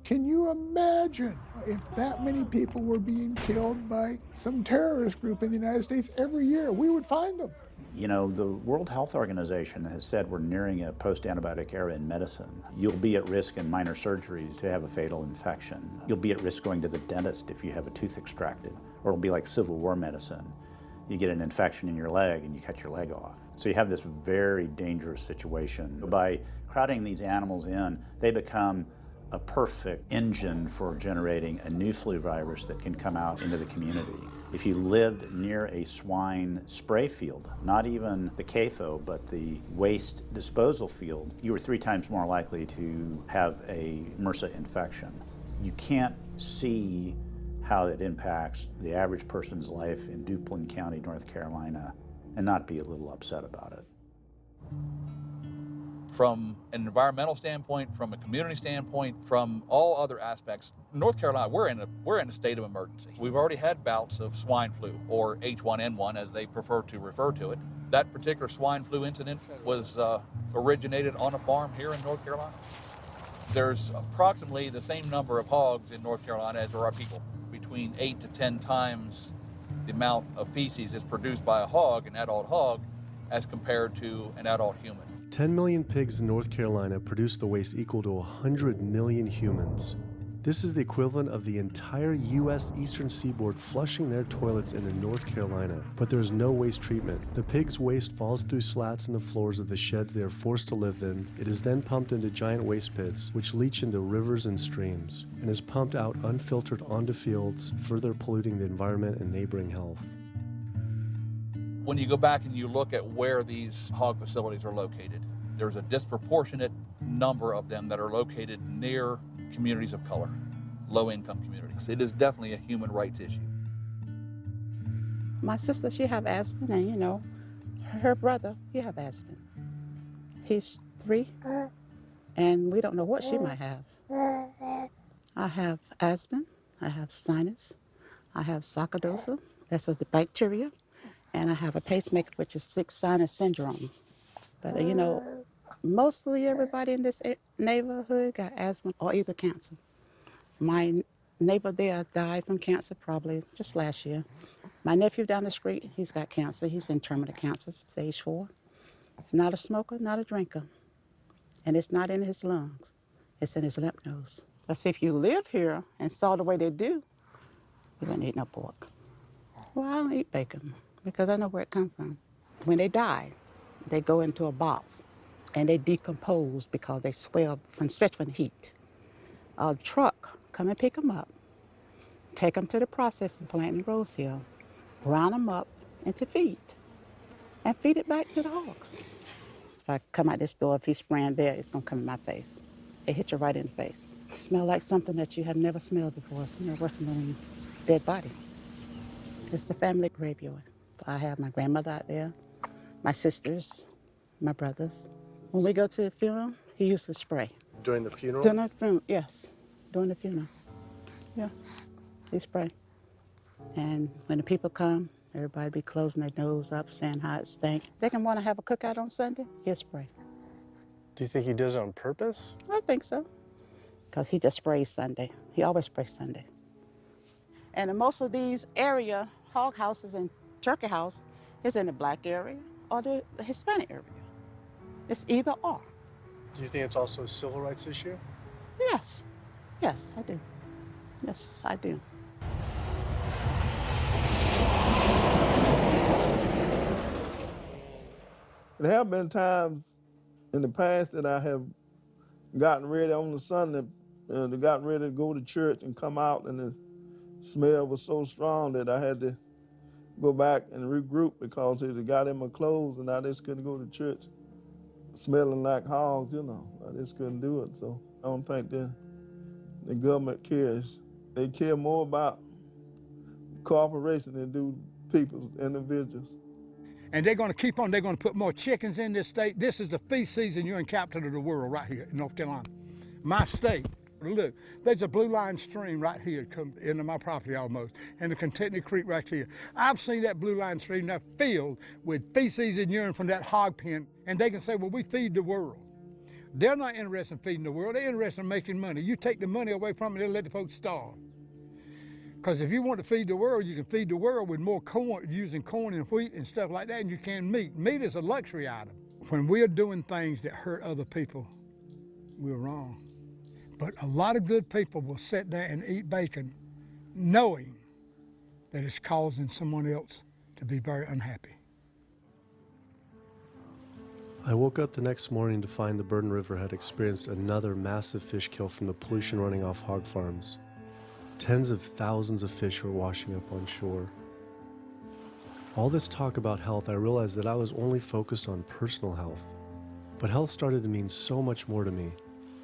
Can you imagine if that many people were being killed by some terrorist group in the United States every year? We would find them. You know, the World Health Organization has said we're nearing a post-antibiotic era in medicine. You'll be at risk in minor surgeries to have a fatal infection. You'll be at risk going to the dentist if you have a tooth extracted. Or it'll be like Civil War medicine. You get an infection in your leg and you cut your leg off. So you have this very dangerous situation. By crowding these animals in, they become a perfect engine for generating a new flu virus that can come out into the community. If you lived near a swine spray field, not even the CAFO, but the waste disposal field, you were 3 times more likely to have a MRSA infection. You can't see how it impacts the average person's life in Duplin County, North Carolina, and not be a little upset about it. From an environmental standpoint, from a community standpoint, from all other aspects, North Carolina, we're in a state of emergency. We've already had bouts of swine flu, or H1N1 as they prefer to refer to it. That particular swine flu incident was originated on a farm here in North Carolina. There's approximately the same number of hogs in North Carolina as there are people. Between 8 to 10 times the amount of feces is produced by a hog, an adult hog, as compared to an adult human. 10 million pigs in North Carolina produce the waste equal to 100 million humans. This is the equivalent of the entire U.S. Eastern Seaboard flushing their toilets into North Carolina, but there's no waste treatment. The pigs' waste falls through slats in the floors of the sheds they are forced to live in. It is then pumped into giant waste pits, which leach into rivers and streams, and is pumped out unfiltered onto fields, further polluting the environment and neighboring health. When you go back and you look at where these hog facilities are located, there's a disproportionate number of them that are located near communities of color, low-income communities. It is definitely a human rights issue. My sister, she have asthma, and you know, her brother, he have asthma. He's 3, and we don't know what she might have. I have asthma, I have sinus, I have sarcoidosis, that's the bacteria, and I have a pacemaker, which is 6 sinus syndrome. But you know, mostly everybody in this neighborhood got asthma or either cancer. My neighbor there died from cancer probably just last year. My nephew down the street, he's got cancer. He's in terminal cancer, stage 4. He's not a smoker, not a drinker. And it's not in his lungs. It's in his lymph nodes. But see, if you live here and saw the way they do, you wouldn't eat no pork. Well, I don't eat bacon because I know where it comes from. When they die, they go into a box and they decompose because they swell from especially from heat. A truck come and pick them up, take them to the processing plant in Rose Hill, round them up into feed, and feed it back to the hogs. If I come out this door, if he's spraying there, it's gonna come in my face. It hit you right in the face. It smells like something that you have never smelled before. It smells worse than a dead body. It's the family graveyard. I have my grandmother out there, my sisters, my brothers. When we go to the funeral, he used to spray. During the funeral? During the funeral, yes. During the funeral. Yeah, he spray. And when the people come, everybody be closing their nose up, saying how it stink. They can want to have a cookout on Sunday, he'll spray. Do you think he does it on purpose? I think so, because he just sprays Sunday. He always sprays Sunday. And in most of these area, hog houses and turkey house, is in the black area or the Hispanic area. It's either or. Do you think it's also a civil rights issue? Yes, yes, I do. Yes, I do. There have been times in the past that I have gotten ready on the Sunday, gotten ready to go to church and come out, and the smell was so strong that I had to go back and regroup because it got in my clothes and I just couldn't go to church smelling like hogs, you know. I just couldn't do it. So I don't think the government cares. They care more about cooperation than do people, individuals. And they're going to keep on. They're going to put more chickens in this state. This is the feast season. You're in capital of the world right here in North Carolina. My state. Look, there's a blue line stream right here come into my property almost, and the Contentney Creek right here. I've seen that blue line stream now filled with feces and urine from that hog pen, and they can say, well, we feed the world. They're not interested in feeding the world. They're interested in making money. You take the money away from them, they'll let the folks starve. Because if you want to feed the world, you can feed the world with more corn, using corn and wheat and stuff like that, and you can meat. Meat is a luxury item. When we're doing things that hurt other people, we're wrong. But a lot of good people will sit there and eat bacon knowing that it's causing someone else to be very unhappy. I woke up the next morning to find the Burden River had experienced another massive fish kill from the pollution running off hog farms. Tens of thousands of fish were washing up on shore. All this talk about health, I realized that I was only focused on personal health. But health started to mean so much more to me.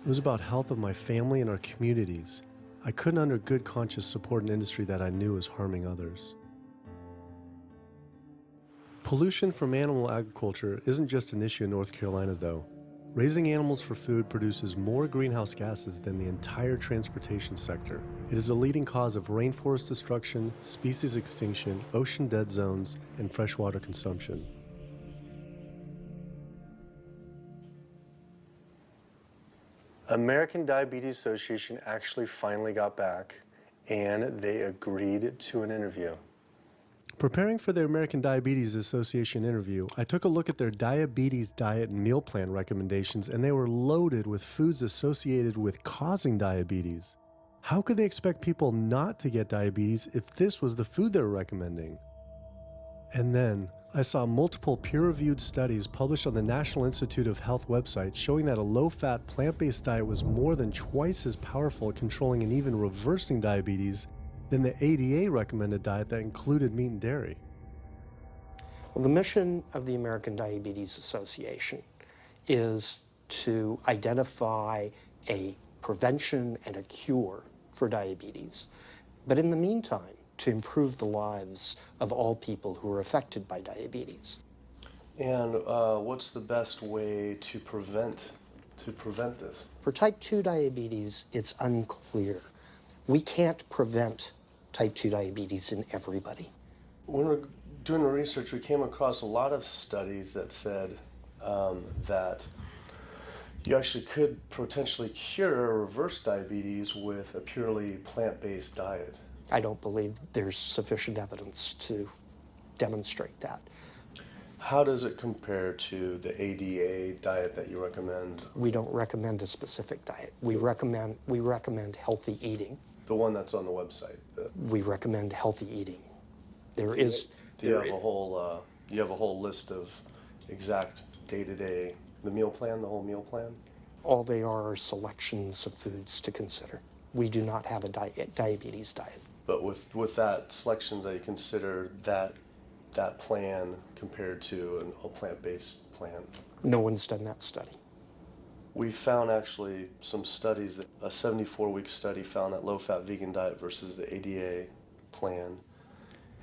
It was about health of my family and our communities. I couldn't under good conscience support an industry that I knew was harming others. Pollution from animal agriculture isn't just an issue in North Carolina, though. Raising animals for food produces more greenhouse gases than the entire transportation sector. It is a leading cause of rainforest destruction, species extinction, ocean dead zones, and freshwater consumption. American Diabetes Association actually finally got back, and they agreed to an interview. Preparing for the American Diabetes Association interview, I took a look at their diabetes diet and meal plan recommendations, and they were loaded with foods associated with causing diabetes. How could they expect people not to get diabetes if this was the food they were recommending? And then, I saw multiple peer-reviewed studies published on the National Institute of Health website showing that a low-fat, plant-based diet was more than twice as powerful at controlling and even reversing diabetes than the ADA recommended diet that included meat and dairy. Well, the mission of the American Diabetes Association is to identify a prevention and a cure for diabetes. But in the meantime, to improve the lives of all people who are affected by diabetes. And what's the best way to prevent this? For type 2 diabetes, it's unclear. We can't prevent type 2 diabetes in everybody. When we're doing the research, we came across a lot of studies that said that you actually could potentially cure or reverse diabetes with a purely plant-based diet. I don't believe there's sufficient evidence to demonstrate that. How does it compare to the ADA diet that you recommend? We don't recommend a specific diet. We recommend healthy eating. The one that's on the website. We recommend healthy eating. Do you have a whole list of exact day-to-day, the meal plan, the whole meal plan? All they are selections of foods to consider. We do not have a diabetes diet. But with that selections, that you consider that plan compared to a plant-based plan? No one's done that study. We found actually some studies, that a 74-week study found that low-fat vegan diet versus the ADA plan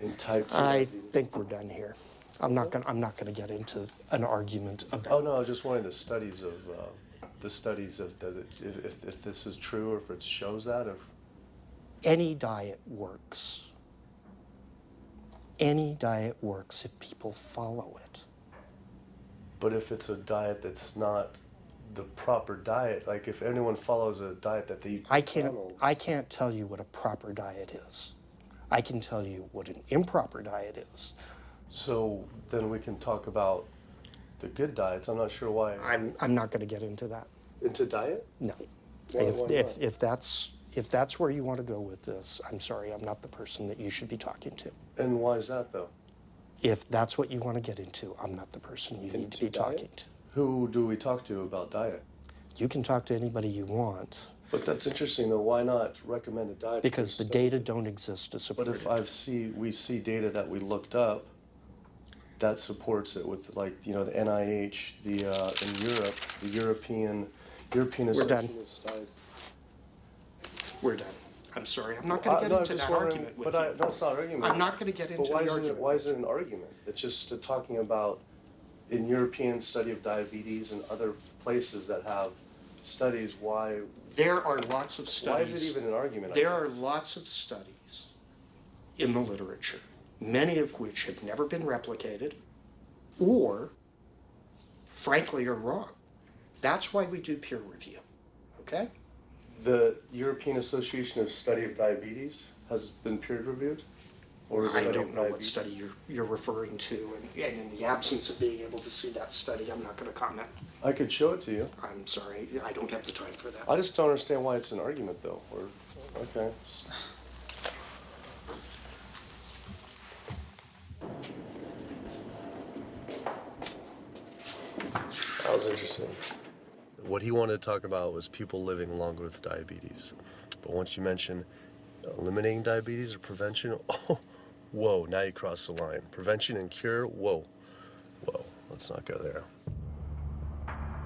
in type 2. I think we're done here. I'm not gonna get into an argument about. Oh no, I was just wondering the studies of if this is true or if it shows that. Any diet works. Any diet works if people follow it. But if it's a diet that's not the proper diet, like if anyone follows a diet that they eat I can't tell you what a proper diet is. I can tell you what an improper diet is. So then we can talk about the good diets. I'm not sure why. I'm not going to get into that. Into diet? No. Why not? If that's where you want to go with this, I'm sorry, I'm not the person that you should be talking to. And why is that, though? If that's what you want to get into, I'm not the person you need to be talking to. Who do we talk to about diet? You can talk to anybody you want. But that's interesting, though. Why not recommend a diet? Because the data don't exist to support it. But if we see data that we looked up that supports it with, like, you know, the NIH, in Europe, the European Association of Studies. We're done. I'm sorry. I'm not going to get into that argument with you. No, it's not an argument. I'm not going to get into the argument. Why is it an argument? It's just talking about in European study of diabetes and other places that have studies why. There are lots of studies. Why is it even an argument? There are lots of studies in the literature, many of which have never been replicated or, frankly, are wrong. That's why we do peer review, okay? The European Association of Study of Diabetes has been peer reviewed? Or I don't know what study you're referring to, and in the absence of being able to see that study, I'm not going to comment. I could show it to you. I'm sorry, I don't have the time for that. I just don't understand why it's an argument, though. Okay. That was interesting. What he wanted to talk about was people living longer with diabetes. But once you mention eliminating diabetes or prevention, oh, whoa, now you cross the line. Prevention and cure, whoa, let's not go there.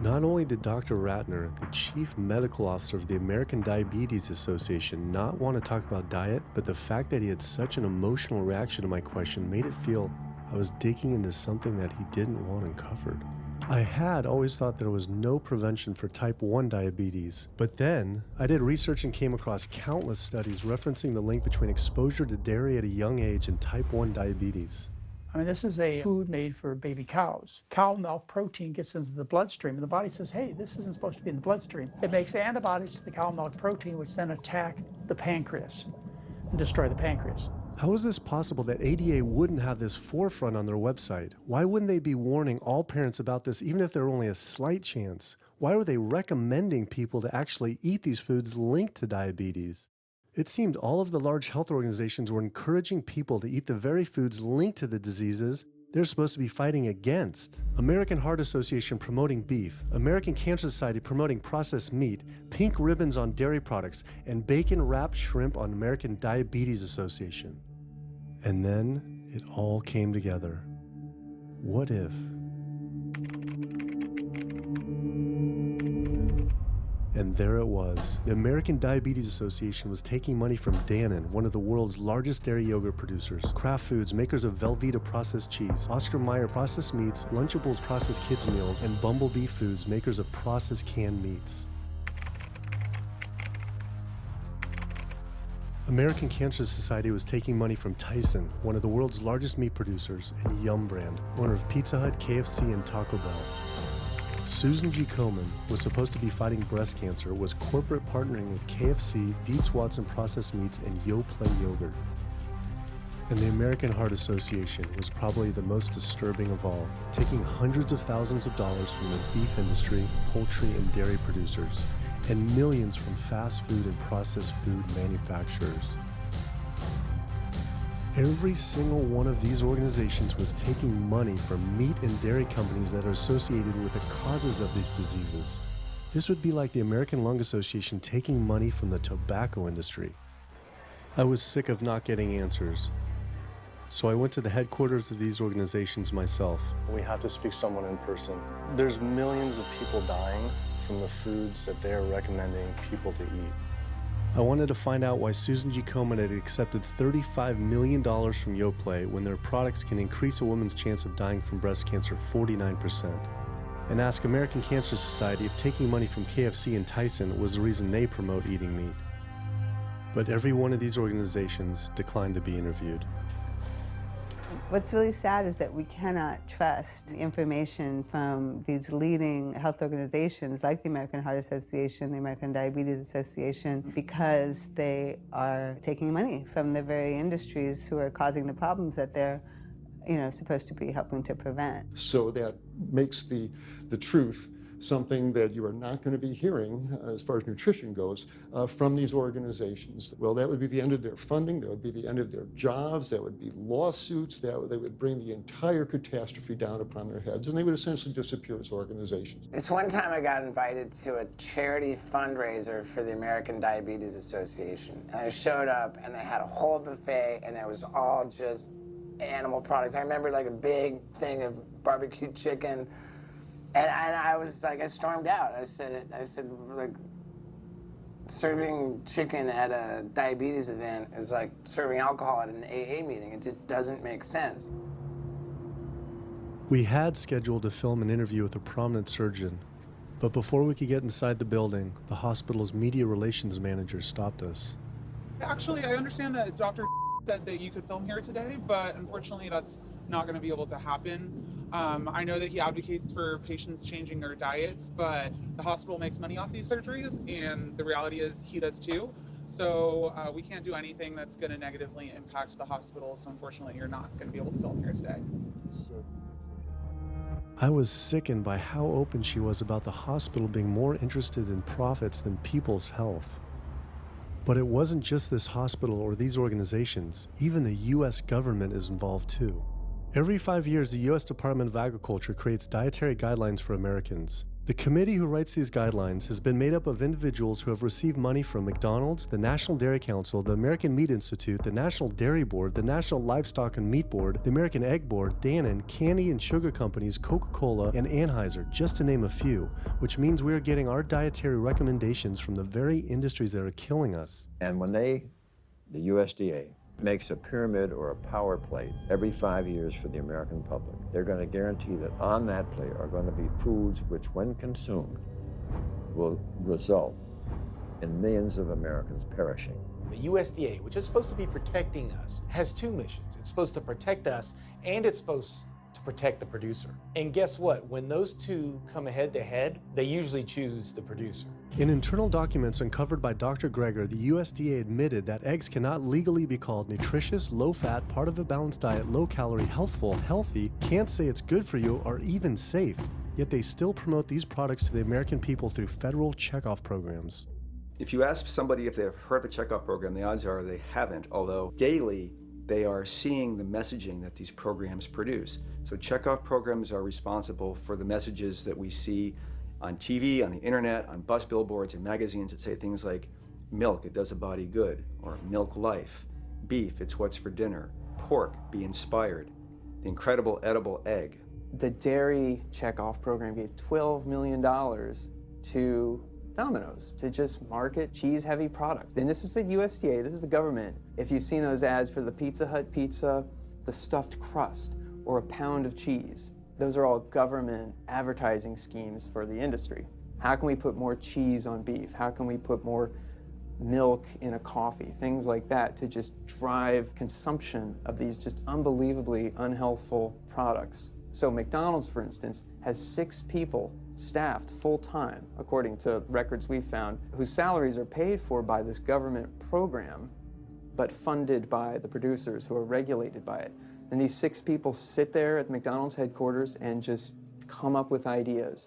Not only did Dr. Ratner, the chief medical officer of the American Diabetes Association, not want to talk about diet, but the fact that he had such an emotional reaction to my question made it feel I was digging into something that he didn't want uncovered. I had always thought there was no prevention for type 1 diabetes, but then I did research and came across countless studies referencing the link between exposure to dairy at a young age and type 1 diabetes. I mean, this is a food made for baby cows. Cow milk protein gets into the bloodstream, and the body says, hey, this isn't supposed to be in the bloodstream. It makes antibodies to the cow milk protein, which then attack the pancreas and destroy the pancreas. How is this possible that ADA wouldn't have this forefront on their website? Why wouldn't they be warning all parents about this, even if there were only a slight chance? Why were they recommending people to actually eat these foods linked to diabetes? It seemed all of the large health organizations were encouraging people to eat the very foods linked to the diseases they're supposed to be fighting against. American Heart Association promoting beef, American Cancer Society promoting processed meat, pink ribbons on dairy products, and bacon-wrapped shrimp on American Diabetes Association. And then it all came together. What if? And there it was. The American Diabetes Association was taking money from Dannon, one of the world's largest dairy yogurt producers, Kraft Foods, makers of Velveeta processed cheese, Oscar Mayer processed meats, Lunchables processed kids meals, and Bumblebee Foods, makers of processed canned meats. American Cancer Society was taking money from Tyson, one of the world's largest meat producers, and Yum Brand, owner of Pizza Hut, KFC, and Taco Bell. Susan G. Komen was supposed to be fighting breast cancer, was corporate partnering with KFC, Dietz Watson Processed Meats, and Yoplait Yogurt. And the American Heart Association was probably the most disturbing of all, taking hundreds of thousands of dollars from the beef industry, poultry, and dairy producers, and millions from fast food and processed food manufacturers. Every single one of these organizations was taking money from meat and dairy companies that are associated with the causes of these diseases. This would be like the American Lung Association taking money from the tobacco industry. I was sick of not getting answers, so I went to the headquarters of these organizations myself. We have to speak to someone in person. There's millions of people dying from the foods that they're recommending people to eat. I wanted to find out why Susan G. Komen had accepted $35 million from Yoplait when their products can increase a woman's chance of dying from breast cancer 49%. And ask American Cancer Society if taking money from KFC and Tyson was the reason they promote eating meat. but every one of these organizations declined to be interviewed. What's really sad is that we cannot trust information from these leading health organizations like the American Heart Association, the American Diabetes Association, because they are taking money from the very industries who are causing the problems that they're supposed to be helping to prevent. So that makes the truth something that you are not going to be hearing, as far as nutrition goes, from these organizations. Well, that would be the end of their funding, that would be the end of their jobs, that would be lawsuits, they would bring the entire catastrophe down upon their heads, and they would essentially disappear as organizations. This one time I got invited to a charity fundraiser for the American Diabetes Association, and I showed up, and they had a whole buffet, and it was all just animal products. I remember like a big thing of barbecue chicken. And I was like, I stormed out. I said, like, serving chicken at a diabetes event is like serving alcohol at an AA meeting. It just doesn't make sense. We had scheduled to film an interview with a prominent surgeon, but before we could get inside the building, the hospital's media relations manager stopped us. Actually, I understand that Dr. said that you could film here today, but unfortunately that's not going to be able to happen. I know that he advocates for patients changing their diets, but the hospital makes money off these surgeries, and the reality is he does too. So we can't do anything that's going to negatively impact the hospital, so unfortunately you're not going to be able to film here today. I was sickened by how open she was about the hospital being more interested in profits than people's health. But it wasn't just this hospital or these organizations. Even the US government is involved too. Every 5 years, the US Department of Agriculture creates dietary guidelines for Americans. The committee who writes these guidelines has been made up of individuals who have received money from McDonald's, the National Dairy Council, the American Meat Institute, the National Dairy Board, the National Livestock and Meat Board, the American Egg Board, Dannon, candy and sugar companies, Coca-Cola, and Anheuser, just to name a few, which means we are getting our dietary recommendations from the very industries that are killing us. And when the USDA, makes a pyramid or a power plate every 5 years for the American public, they're going to guarantee that on that plate are going to be foods which, when consumed, will result in millions of Americans perishing. The USDA, which is supposed to be protecting us, has two missions. It's supposed to protect us, and it's supposed to protect the producer. And guess what? When those two come head to head, they usually choose the producer. In internal documents uncovered by Dr. Greger, the USDA admitted that eggs cannot legally be called nutritious, low-fat, part of a balanced diet, low-calorie, healthful, healthy, can't say it's good for you, or even safe. Yet they still promote these products to the American people through federal checkoff programs. If you ask somebody if they've heard the checkoff program, the odds are they haven't, although daily they are seeing the messaging that these programs produce. So checkoff programs are responsible for the messages that we see on TV, on the internet, on bus billboards and magazines that say things like, milk, it does a body good, or milk life, beef, it's what's for dinner, pork, be inspired, the incredible edible egg. The dairy checkoff program gave $12 million to Domino's to just market cheese-heavy products. And this is the USDA, this is the government. If you've seen those ads for the Pizza Hut pizza, the stuffed crust, or a pound of cheese, those are all government advertising schemes for the industry. How can we put more cheese on beef? How can we put more milk in a coffee? Things like that to just drive consumption of these just unbelievably unhealthful products. So McDonald's, for instance, has 6 people staffed full-time, according to records we found, whose salaries are paid for by this government program, but funded by the producers who are regulated by it. And these 6 people sit there at McDonald's headquarters and just come up with ideas.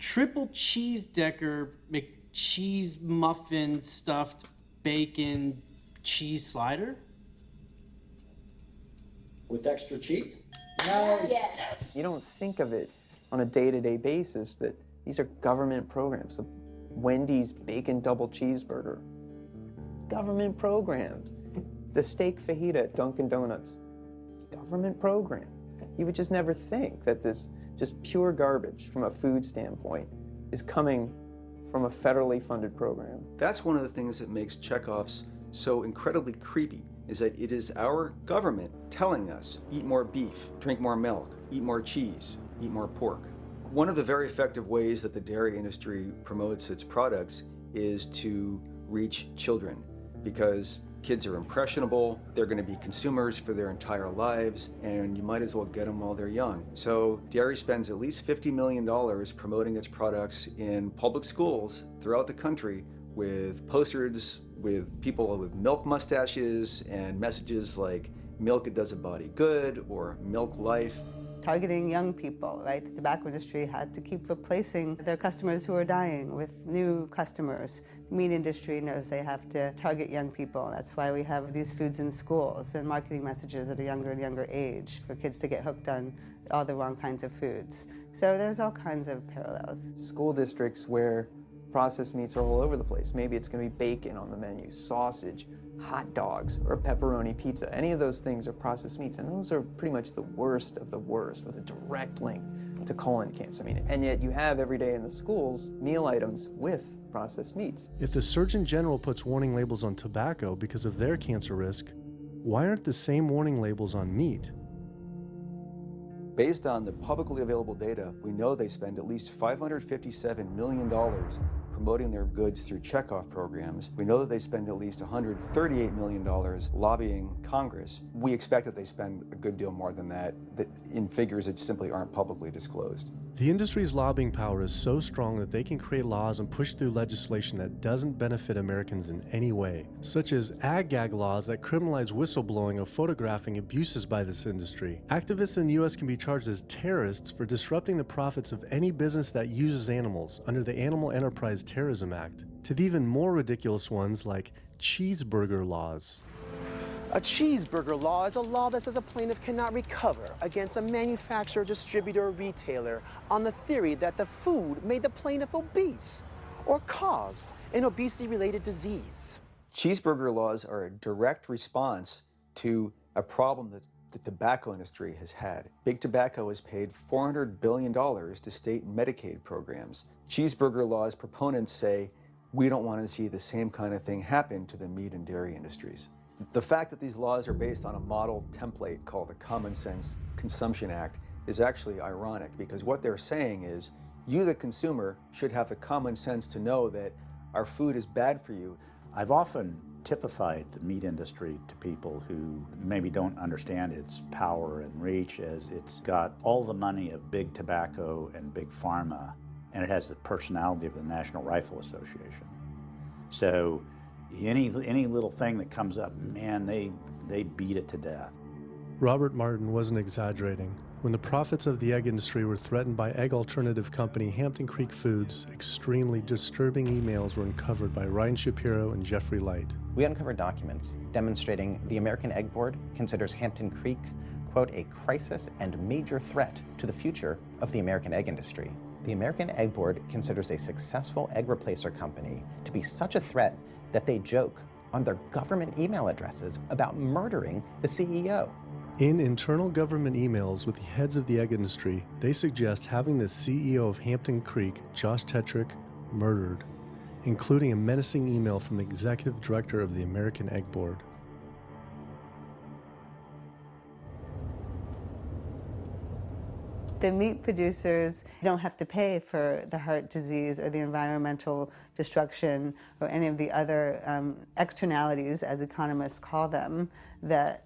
Triple cheese decker McCheese muffin stuffed bacon cheese slider? With extra cheese? No. Yes. You don't think of it on a day-to-day basis that these are government programs. The Wendy's bacon double cheeseburger, government program. The steak fajita at Dunkin' Donuts, government program. You would just never think that this just pure garbage from a food standpoint is coming from a federally funded program. That's one of the things that makes checkoffs so incredibly creepy, is that it is our government telling us, eat more beef, drink more milk, eat more cheese, eat more pork. One of the very effective ways that the dairy industry promotes its products is to reach children. because kids are impressionable, they're going to be consumers for their entire lives, and you might as well get them while they're young. So dairy spends at least $50 million promoting its products in public schools throughout the country with posters with people with milk mustaches and messages like milk, it does a body good, or milk life. Targeting young people, right? The tobacco industry had to keep replacing their customers who are dying with new customers. The meat industry knows they have to target young people. That's why we have these foods in schools and marketing messages at a younger and younger age for kids to get hooked on all the wrong kinds of foods. So there's all kinds of parallels. School districts where processed meats are all over the place. Maybe it's going to be bacon on the menu, sausage, hot dogs, or pepperoni pizza. Any of those things are processed meats, and those are pretty much the worst of the worst with a direct link to colon cancer. And yet you have every day in the schools meal items with processed meats. If the Surgeon General puts warning labels on tobacco because of their cancer risk, why aren't the same warning labels on meat? Based on the publicly available data, we know they spend at least $557 million promoting their goods through checkoff programs. We know that they spend at least $138 million lobbying Congress. We expect that they spend a good deal more than that in figures that simply aren't publicly disclosed. The industry's lobbying power is so strong that they can create laws and push through legislation that doesn't benefit Americans in any way, such as ag-gag laws that criminalize whistleblowing or photographing abuses by this industry. Activists in the U.S. can be charged as terrorists for disrupting the profits of any business that uses animals under the Animal Enterprise Terrorism Act, to the even more ridiculous ones like cheeseburger laws. A cheeseburger law is a law that says a plaintiff cannot recover against a manufacturer, distributor, or retailer on the theory that the food made the plaintiff obese or caused an obesity-related disease. Cheeseburger laws are a direct response to a problem that the tobacco industry has had. Big Tobacco has paid $400 billion to state Medicaid programs. Cheeseburger laws proponents say, we don't want to see the same kind of thing happen to the meat and dairy industries. The fact that these laws are based on a model template called the Common Sense Consumption Act is actually ironic, because what they're saying is, you, the consumer, should have the common sense to know that our food is bad for you. I've often typified the meat industry to people who maybe don't understand its power and reach, as it's got all the money of big tobacco and big pharma, and it has the personality of the National Rifle Association. So any little thing that comes up, man, they beat it to death. Robert Martin wasn't exaggerating. When the profits of the egg industry were threatened by egg alternative company Hampton Creek Foods, extremely disturbing emails were uncovered by Ryan Shapiro and Jeffrey Light. We uncovered documents demonstrating the American Egg Board considers Hampton Creek, quote, a crisis and major threat to the future of the American egg industry. The American Egg Board considers a successful egg replacer company to be such a threat that they joke on their government email addresses about murdering the CEO. In internal government emails with the heads of the egg industry, they suggest having the CEO of Hampton Creek, Josh Tetrick, murdered, including a menacing email from the executive director of the American Egg Board. The meat producers don't have to pay for the heart disease or the environmental destruction or any of the other externalities, as economists call them, that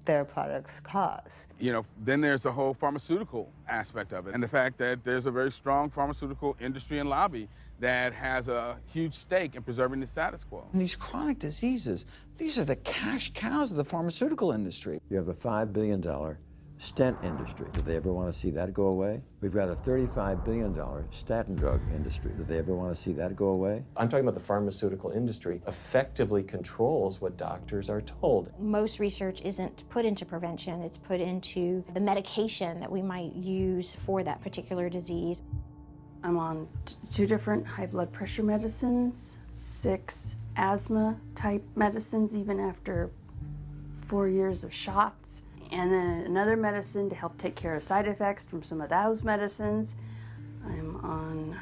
their products cause. You know, then there's the whole pharmaceutical aspect of it, and the fact that there's a very strong pharmaceutical industry and lobby that has a huge stake in preserving the status quo. And these chronic diseases, these are the cash cows of the pharmaceutical industry. You have a $5 billion stent industry. Do they ever want to see that go away? We've got a $35 billion statin drug industry. Do they ever want to see that go away? I'm talking about the pharmaceutical industry effectively controls what doctors are told. Most research isn't put into prevention, it's put into the medication that we might use for that particular disease. I'm on 2 different high blood pressure medicines, 6 asthma type medicines, even after 4 years of shots. And then another medicine to help take care of side effects from some of those medicines. I'm on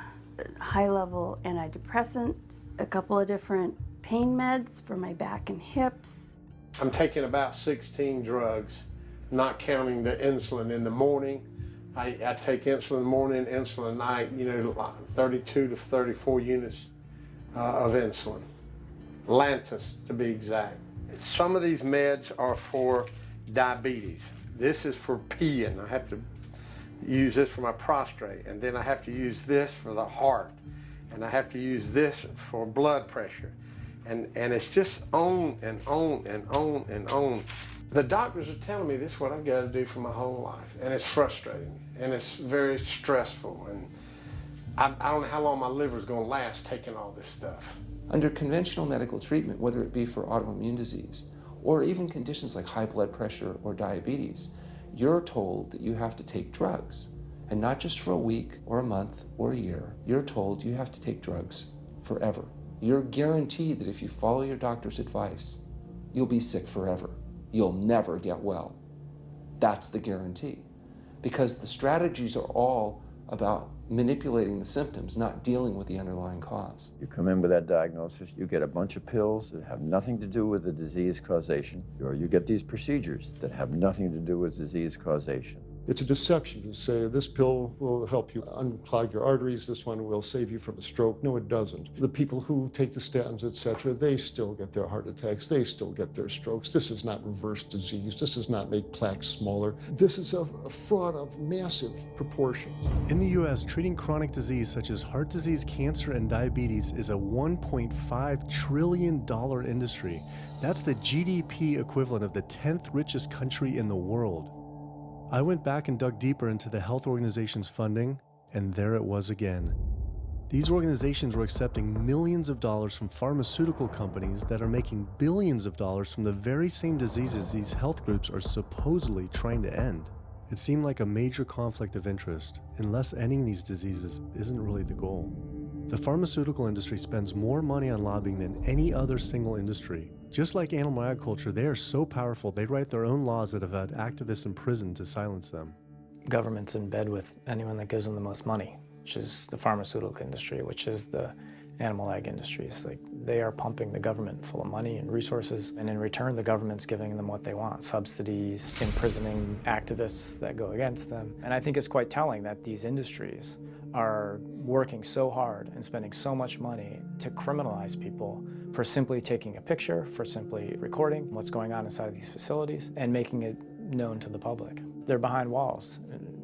high-level antidepressants, a couple of different pain meds for my back and hips. I'm taking about 16 drugs, not counting the insulin in the morning. I take insulin in the morning, insulin at night, you know, 32 to 34 units of insulin. Lantus to be exact. Some of these meds are for diabetes. This is for peeing. I have to use this for my prostate, and then I have to use this for the heart, and I have to use this for blood pressure. And it's just on and on and on and on. The doctors are telling me this is what I've got to do for my whole life, and it's frustrating, and it's very stressful, and I don't know how long my liver is going to last taking all this stuff. Under conventional medical treatment, whether it be for autoimmune disease, or even conditions like high blood pressure or diabetes, you're told that you have to take drugs, and not just for a week or a month or a year. You're told you have to take drugs forever. You're guaranteed that if you follow your doctor's advice, you'll be sick forever. You'll never get well. That's the guarantee. Because the strategies are all about manipulating the symptoms, not dealing with the underlying cause. You come in with that diagnosis, you get a bunch of pills that have nothing to do with the disease causation, or you get these procedures that have nothing to do with disease causation. It's a deception to say this pill will help you unclog your arteries, this one will save you from a stroke. No, it doesn't. The people who take the statins, etc., they still get their heart attacks, they still get their strokes. This does not reverse disease. This does not make plaques smaller. This is a fraud of massive proportions. In the US, treating chronic disease such as heart disease, cancer, and diabetes is a $1.5 trillion industry. That's the GDP equivalent of the 10th richest country in the world. I went back and dug deeper into the health organization's funding, and there it was again. These organizations were accepting millions of dollars from pharmaceutical companies that are making billions of dollars from the very same diseases these health groups are supposedly trying to end. It seemed like a major conflict of interest, unless ending these diseases isn't really the goal. The pharmaceutical industry spends more money on lobbying than any other single industry. Just like animal agriculture, they are so powerful they write their own laws that have had activists in prison to silence them. Government's in bed with anyone that gives them the most money, which is the pharmaceutical industry, which is the animal ag industries. Like, they are pumping the government full of money and resources, and in return the government's giving them what they want: subsidies, imprisoning activists that go against them. And I think it's quite telling that these industries are working so hard and spending so much money to criminalize people for simply taking a picture, for simply recording what's going on inside of these facilities and making it known to the public. They're behind walls,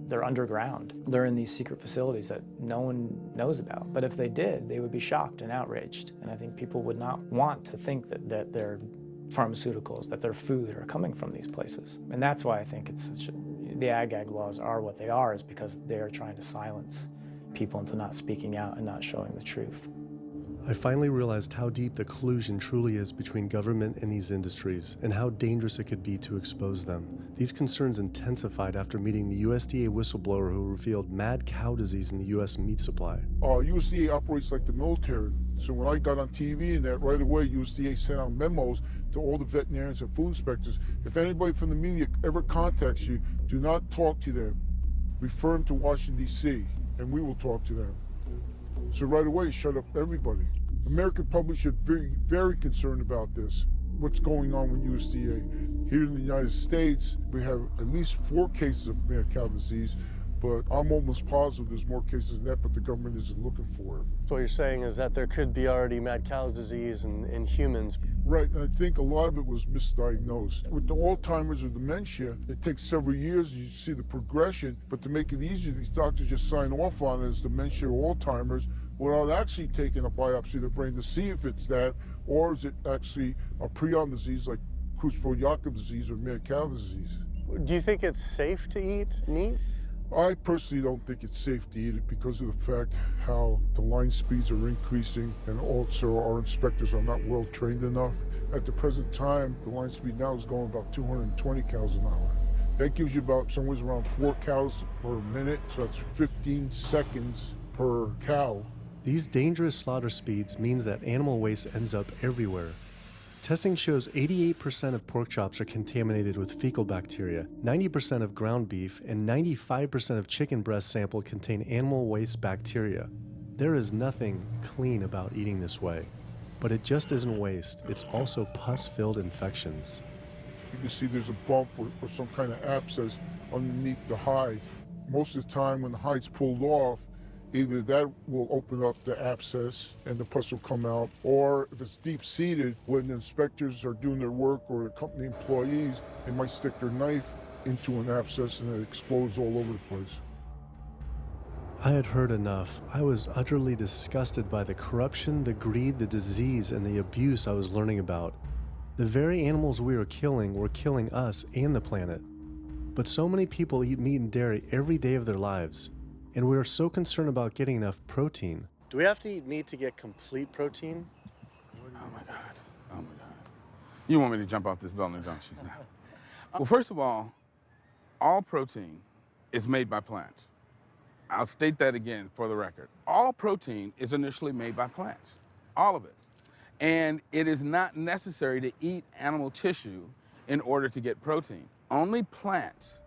they're underground, they're in these secret facilities that no one knows about. But if they did, they would be shocked and outraged. And I think people would not want to think that their pharmaceuticals, that their food are coming from these places. And that's why I think the ag laws are what they are, is because they are trying to silence people into not speaking out and not showing the truth. I finally realized how deep the collusion truly is between government and these industries, and how dangerous it could be to expose them. These concerns intensified after meeting the USDA whistleblower who revealed mad cow disease in the US meat supply. USDA operates like the military. So when I got on TV and that, right away USDA sent out memos to all the veterinarians and food inspectors. If anybody from the media ever contacts you, do not talk to them. Refer them to Washington, D.C., and we will talk to them. So right away, shut up everybody. American public should be very concerned about this. What's going on with USDA? Here in the United States, we have at least 4 cases of mad cow disease, but I'm almost positive there's more cases than that, but the government isn't looking for it. So what you're saying is that there could be already mad cow disease in humans. Right, and I think a lot of it was misdiagnosed. With the Alzheimer's or dementia, it takes several years, you see the progression, but to make it easier, these doctors just sign off on it as dementia or Alzheimer's without actually taking a biopsy of the brain to see if it's that, or is it actually a prion disease like Creutzfeldt-Jakob disease or mad cow disease. Do you think it's safe to eat meat? I personally don't think it's safe to eat it because of the fact how the line speeds are increasing, and also our inspectors are not well trained enough. At the present time, the line speed now is going about 220 cows an hour. That gives you about somewhere around 4 cows per minute, so that's 15 seconds per cow. These dangerous slaughter speeds means that animal waste ends up everywhere. Testing shows 88% of pork chops are contaminated with fecal bacteria, 90% of ground beef, and 95% of chicken breast sample contain animal waste bacteria. There is nothing clean about eating this way. But it just isn't waste, it's also pus-filled infections. You can see there's a bump or some kind of abscess underneath the hide. Most of the time when the hide's pulled off, Either that will open up the abscess and the pus will come out, or if it's deep-seated, when the inspectors are doing their work or the company employees, they might stick their knife into an abscess and it explodes all over the place. I had heard enough. I was utterly disgusted by the corruption, the greed, the disease, and the abuse I was learning about. The very animals we were killing us and the planet. But so many people eat meat and dairy every day of their lives, and we are so concerned about getting enough protein. Do we have to eat meat to get complete protein? Oh my God, oh my God. You want me to jump off this building, don't you? Well, first of all protein is made by plants. I'll state that again for the record. All protein is initially made by plants, all of it. And it is not necessary to eat animal tissue in order to get protein. Only plants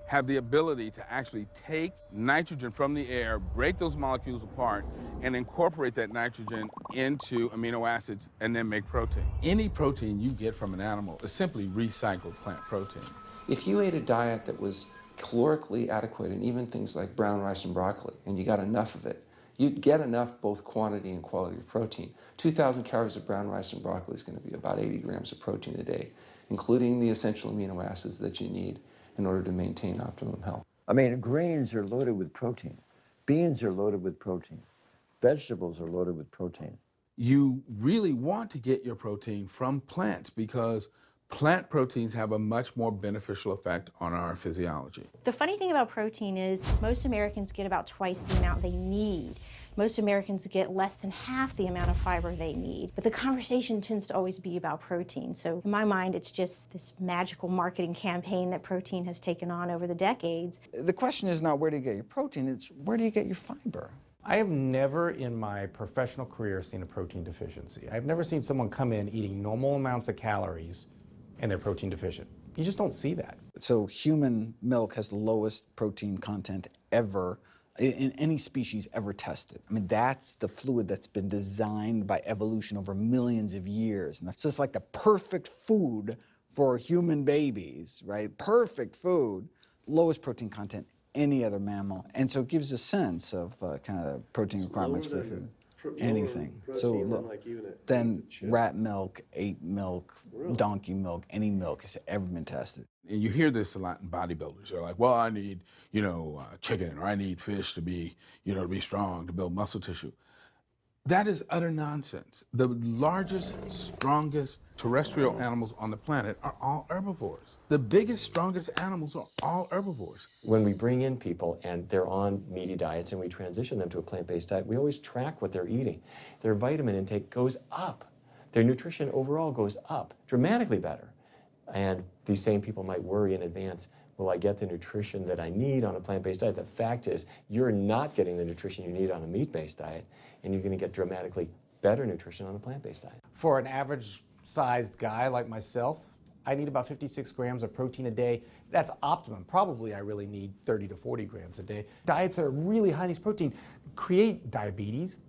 have the ability to actually take nitrogen from the air, break those molecules apart, and incorporate that nitrogen into amino acids and then make protein. Any protein you get from an animal is simply recycled plant protein. If you ate a diet that was calorically adequate, and even things like brown rice and broccoli, and you got enough of it, you'd get enough both quantity and quality of protein. 2,000 calories of brown rice and broccoli is going to be about 80 grams of protein a day, including the essential amino acids that you need in order to maintain optimum health. I mean, grains are loaded with protein. Beans are loaded with protein. Vegetables are loaded with protein. You really want to get your protein from plants because plant proteins have a much more beneficial effect on our physiology. The funny thing about protein is most Americans get about twice the amount they need. Most Americans get less than half the amount of fiber they need. But the conversation tends to always be about protein. So in my mind, it's just this magical marketing campaign that protein has taken on over the decades. The question is not where do you get your protein, it's where do you get your fiber? I have never in my professional career seen a protein deficiency. I've never seen someone come in eating normal amounts of calories and they're protein deficient. You just don't see that. So human milk has the lowest protein content ever in any species ever tested. I mean, that's the fluid that's been designed by evolution over millions of years. And so it's like the perfect food for human babies, right? Perfect food, lowest protein content any other mammal. And so it gives a sense of kind of the protein requirements for food. Anything. So then rat milk, ape milk, donkey milk, any milk has ever been tested. And you hear this a lot in bodybuilders. They're like, well, I need, chicken, or I need fish to be, to be strong, to build muscle tissue. That is utter nonsense. The largest, strongest terrestrial animals on the planet are all herbivores. The biggest, strongest animals are all herbivores. When we bring in people and they're on meaty diets and we transition them to a plant-based diet, we always track what they're eating. Their vitamin intake goes up. Their nutrition overall goes up, dramatically better. And these same people might worry in advance, will I get the nutrition that I need on a plant-based diet? The fact is, you're not getting the nutrition you need on a meat-based diet, and you're going to get dramatically better nutrition on a plant-based diet. For an average-sized guy like myself, I need about 56 grams of protein a day. That's optimum. Probably I really need 30 to 40 grams a day. Diets that are really high in these protein create diabetes,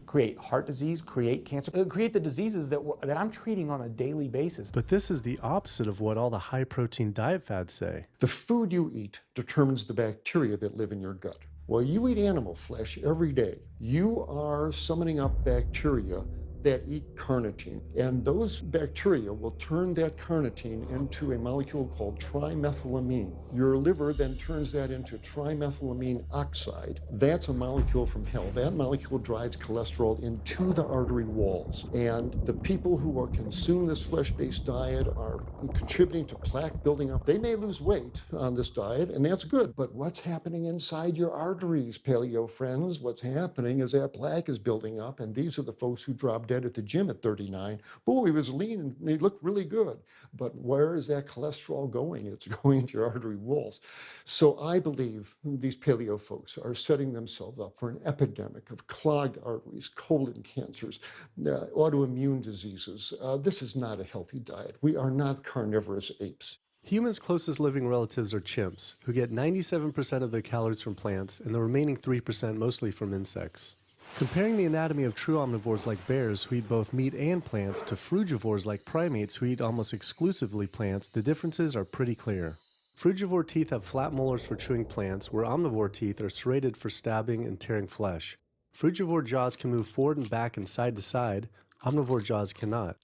create heart disease, create cancer, create the diseases that I'm treating on a daily basis. But this is the opposite of what all the high-protein diet fads say. The food you eat determines the bacteria that live in your gut. While you eat animal flesh every day, you are summoning up bacteria that eat carnitine. And those bacteria will turn that carnitine into a molecule called trimethylamine. Your liver then turns that into trimethylamine oxide. That's a molecule from hell. That molecule drives cholesterol into the artery walls. And the people who are consuming this flesh-based diet are contributing to plaque building up. They may lose weight on this diet, and that's good. But what's happening inside your arteries, paleo friends? What's happening is that plaque is building up, and these are the folks who drop dead at the gym at 39. Boy, he was lean and he looked really good. But where is that cholesterol going? It's going into your artery walls. So I believe these paleo folks are setting themselves up for an epidemic of clogged arteries, colon cancers, autoimmune diseases. This is not a healthy diet. We are not carnivorous apes. Humans' closest living relatives are chimps, who get 97% of their calories from plants and the remaining 3% mostly from insects. Comparing the anatomy of true omnivores like bears, who eat both meat and plants, to frugivores like primates, who eat almost exclusively plants, the differences are pretty clear. Frugivore teeth have flat molars for chewing plants, where omnivore teeth are serrated for stabbing and tearing flesh. Frugivore jaws can move forward and back and side to side. Omnivore jaws cannot.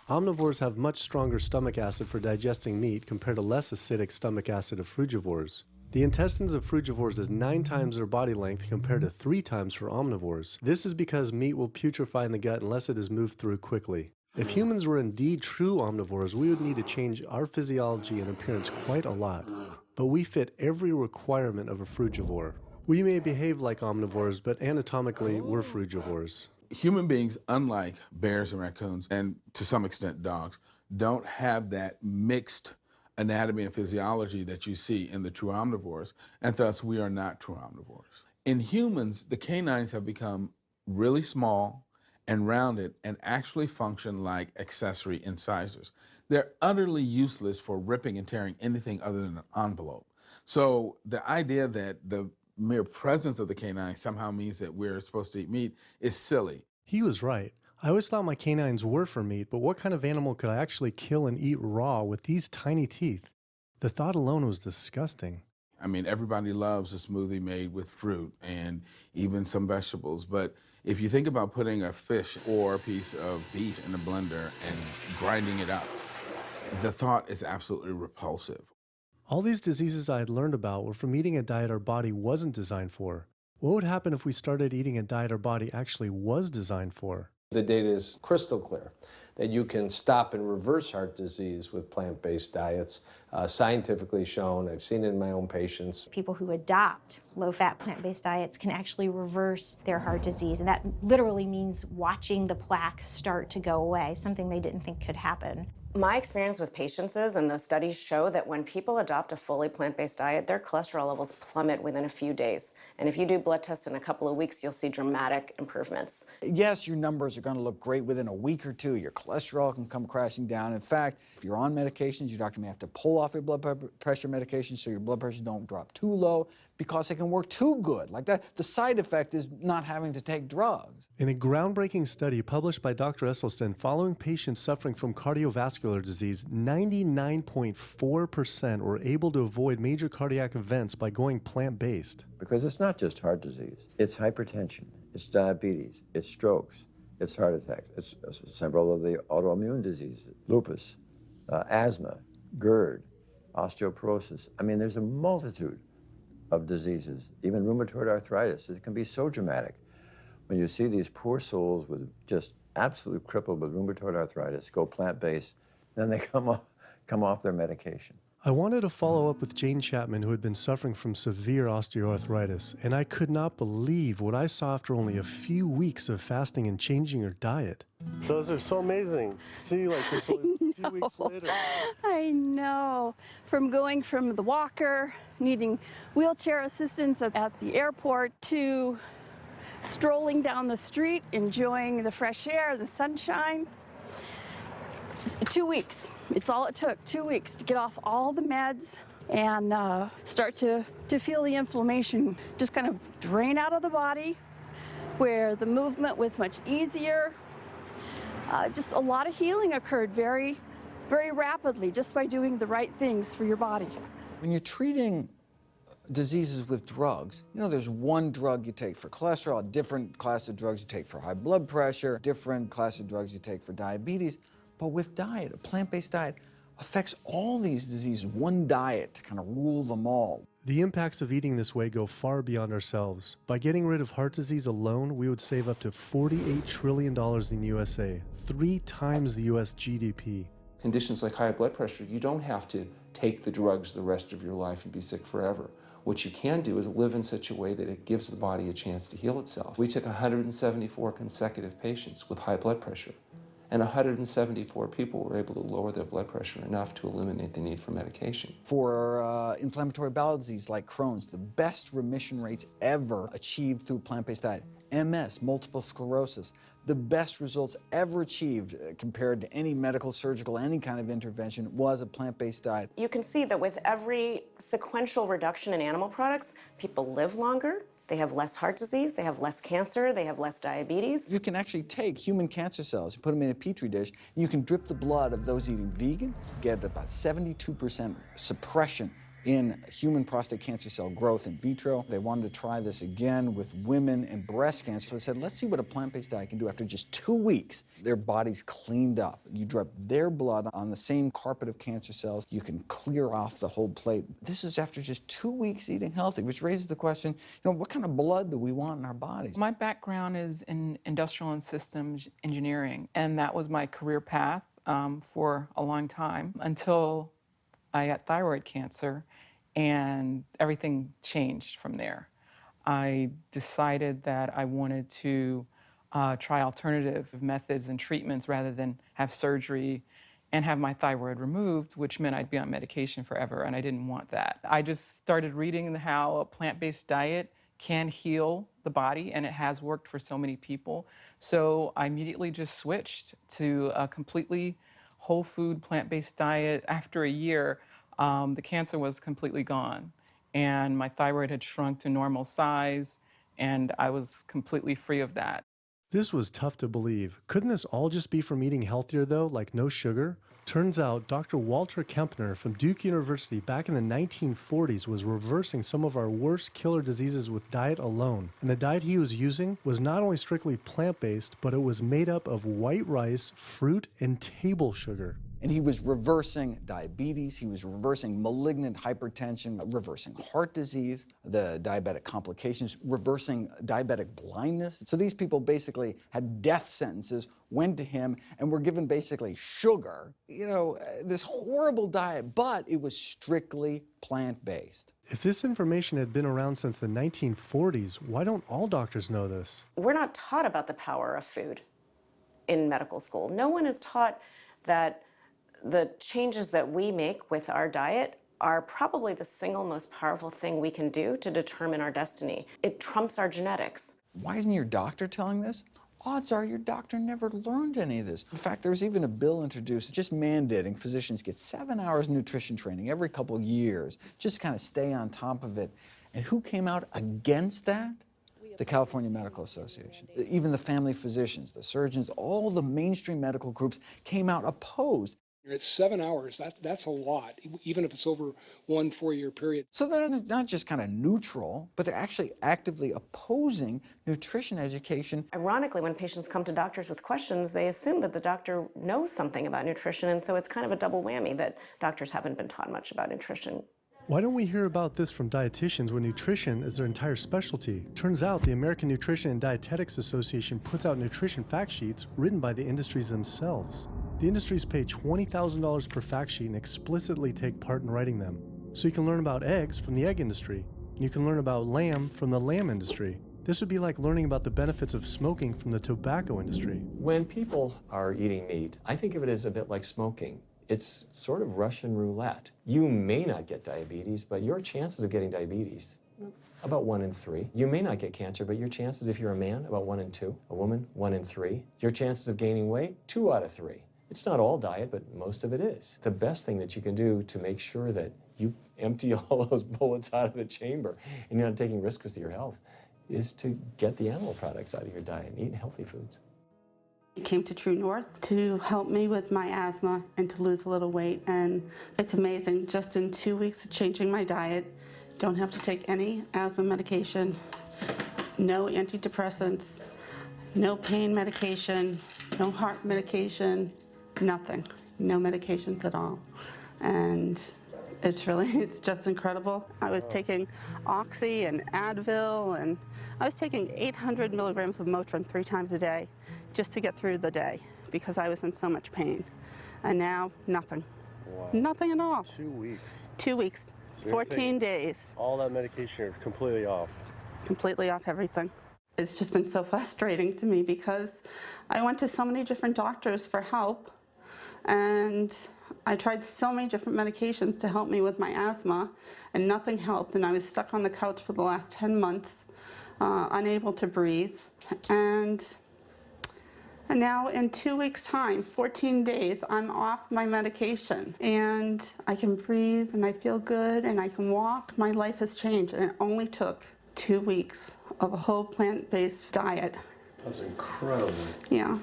Omnivores have much stronger stomach acid for digesting meat compared to less acidic stomach acid of frugivores. The intestines of frugivores is 9 times their body length compared to 3 times for omnivores. This is because meat will putrefy in the gut unless it is moved through quickly. If humans were indeed true omnivores, we would need to change our physiology and appearance quite a lot. But we fit every requirement of a frugivore. We may behave like omnivores, but anatomically, we're frugivores. Human beings, unlike bears and raccoons, and to some extent dogs, don't have that mixed anatomy and physiology that you see in the true omnivores, and thus we are not true omnivores. In humans, the canines have become really small and rounded and actually function like accessory incisors. They're utterly useless for ripping and tearing anything other than an envelope. So the idea that the mere presence of the canine somehow means that we're supposed to eat meat is silly. He was right. I always thought my canines were for meat, but what kind of animal could I actually kill and eat raw with these tiny teeth? The thought alone was disgusting. I mean, everybody loves a smoothie made with fruit and even some vegetables, but if you think about putting a fish or a piece of beef in a blender and grinding it up, the thought is absolutely repulsive. All these diseases I had learned about were from eating a diet our body wasn't designed for. What would happen if we started eating a diet our body actually was designed for? The data is crystal clear that you can stop and reverse heart disease with plant-based diets, scientifically shown. I've seen it in my own patients. People who adopt low-fat plant-based diets can actually reverse their heart disease, and that literally means watching the plaque start to go away, something they didn't think could happen. My experience with patients is, and those studies show, that when people adopt a fully plant-based diet, their cholesterol levels plummet within a few days. And if you do blood tests in a couple of weeks, you'll see dramatic improvements. Yes, your numbers are going to look great within a week or two. Your cholesterol can come crashing down. In fact, if you're on medications, your doctor may have to pull off your blood pressure medication so your blood pressure don't drop too low because they can work too good. Like that, the side effect is not having to take drugs. In a groundbreaking study published by Dr. Esselstyn following patients suffering from cardiovascular disease, 99.4% were able to avoid major cardiac events by going plant-based. Because it's not just heart disease. It's hypertension, it's diabetes, it's strokes, it's heart attacks, it's several of the autoimmune diseases, lupus, asthma, GERD, osteoporosis. I mean, there's a multitude of diseases, even rheumatoid arthritis. It can be so dramatic. When you see these poor souls with just absolutely crippled with rheumatoid arthritis go plant-based, then they come off their medication. I wanted to follow up with Jane Chapman, who had been suffering from severe osteoarthritis, and I could not believe what I saw after only a few weeks of fasting and changing her diet. So those are so amazing. See, like this only a few weeks later. I know. From going from the walker, needing wheelchair assistance at the airport, to strolling down the street, enjoying the fresh air, the sunshine. 2 weeks. It's all it took, 2 weeks to get off all the meds and start to feel the inflammation just kind of drain out of the body, where the movement was much easier. Just a lot of healing occurred very, very rapidly just by doing the right things for your body. When you're treating diseases with drugs, you know, there's one drug you take for cholesterol, a different class of drugs you take for high blood pressure, different class of drugs you take for diabetes. But with diet, a plant-based diet affects all these diseases, one diet to kind of rule them all. The impacts of eating this way go far beyond ourselves. By getting rid of heart disease alone, we would save up to $48 trillion in the USA, 3 times the US GDP. Conditions like high blood pressure, you don't have to take the drugs the rest of your life and be sick forever. What you can do is live in such a way that it gives the body a chance to heal itself. We took 174 consecutive patients with high blood pressure, and 174 people were able to lower their blood pressure enough to eliminate the need for medication. For inflammatory bowel disease like Crohn's, the best remission rates ever achieved through plant-based diet. MS, multiple sclerosis, the best results ever achieved compared to any medical, surgical, any kind of intervention was a plant-based diet. You can see that with every sequential reduction in animal products, people live longer, they have less heart disease, they have less cancer, they have less diabetes. You can actually take human cancer cells, put them in a petri dish, and you can drip the blood of those eating vegan, get about 72% suppression in human prostate cancer cell growth in vitro. They wanted to try this again with women and breast cancer. So they said, let's see what a plant-based diet can do. After just 2 weeks, their bodies cleaned up. You drop their blood on the same carpet of cancer cells. You can clear off the whole plate. This is after just 2 weeks eating healthy, which raises the question, what kind of blood do we want in our bodies? My background is in industrial and systems engineering, and that was my career path for a long time until I got thyroid cancer, and everything changed from there. I decided that I wanted to try alternative methods and treatments rather than have surgery and have my thyroid removed, which meant I'd be on medication forever, and I didn't want that. I just started reading how a plant-based diet can heal the body, and it has worked for so many people. So I immediately just switched to a completely whole food plant-based diet. After a year, the cancer was completely gone, and my thyroid had shrunk to normal size, and I was completely free of that. This was tough to believe. Couldn't this all just be from eating healthier though, like no sugar? Turns out Dr. Walter Kempner from Duke University back in the 1940s was reversing some of our worst killer diseases with diet alone. And the diet he was using was not only strictly plant-based, but it was made up of white rice, fruit, and table sugar. And he was reversing diabetes, he was reversing malignant hypertension, reversing heart disease, the diabetic complications, reversing diabetic blindness. So these people basically had death sentences, went to him, and were given basically sugar, this horrible diet, but it was strictly plant-based. If this information had been around since the 1940s, why don't all doctors know this? We're not taught about the power of food in medical school. No one is taught that the changes that we make with our diet are probably the single most powerful thing we can do to determine our destiny. It trumps our genetics. Why isn't your doctor telling this? Odds are your doctor never learned any of this. In fact, there was even a bill introduced just mandating physicians get 7 hours nutrition training every couple of years, just to kind of stay on top of it. And who came out against that? The California Medical Association. Even the family physicians, the surgeons, all the mainstream medical groups came out opposed. It's 7 hours, that's a lot, even if it's over 1 4-year period. So they're not just kind of neutral, but they're actually actively opposing nutrition education. Ironically, when patients come to doctors with questions, they assume that the doctor knows something about nutrition, and so it's kind of a double whammy that doctors haven't been taught much about nutrition. Why don't we hear about this from dietitians when nutrition is their entire specialty? Turns out the American Nutrition and Dietetics Association puts out nutrition fact sheets written by the industries themselves. The industries pay $20,000 per fact sheet and explicitly take part in writing them. So you can learn about eggs from the egg industry, and you can learn about lamb from the lamb industry. This would be like learning about the benefits of smoking from the tobacco industry. When people are eating meat, I think of it as a bit like smoking. It's sort of Russian roulette. You may not get diabetes, but your chances of getting diabetes, about 1 in 3. You may not get cancer, but your chances, if you're a man, about 1 in 2. A woman, 1 in 3. Your chances of gaining weight, 2 out of 3. It's not all diet, but most of it is. The best thing that you can do to make sure that you empty all those bullets out of the chamber and you're not taking risks with your health is to get the animal products out of your diet and eat healthy foods. I came to True North to help me with my asthma and to lose a little weight, and it's amazing. Just in 2 weeks of changing my diet, don't have to take any asthma medication, no antidepressants, no pain medication, no heart medication, nothing, no medications at all. And it's just incredible. I was taking Oxy and Advil, and I was taking 800 milligrams of Motrin 3 times a day just to get through the day because I was in so much pain. And now, nothing. Wow. Nothing at all. 2 weeks. 2 weeks, So 14 days. All that medication, you're completely off. Completely off everything. It's just been so frustrating to me because I went to so many different doctors for help, and I tried so many different medications to help me with my asthma, and nothing helped, and I was stuck on the couch for the last 10 months, unable to breathe. And now in 2 weeks' time, 14 days, I'm off my medication, and I can breathe, and I feel good, and I can walk. My life has changed, and it only took 2 weeks of a whole plant-based diet. That's incredible. Yeah.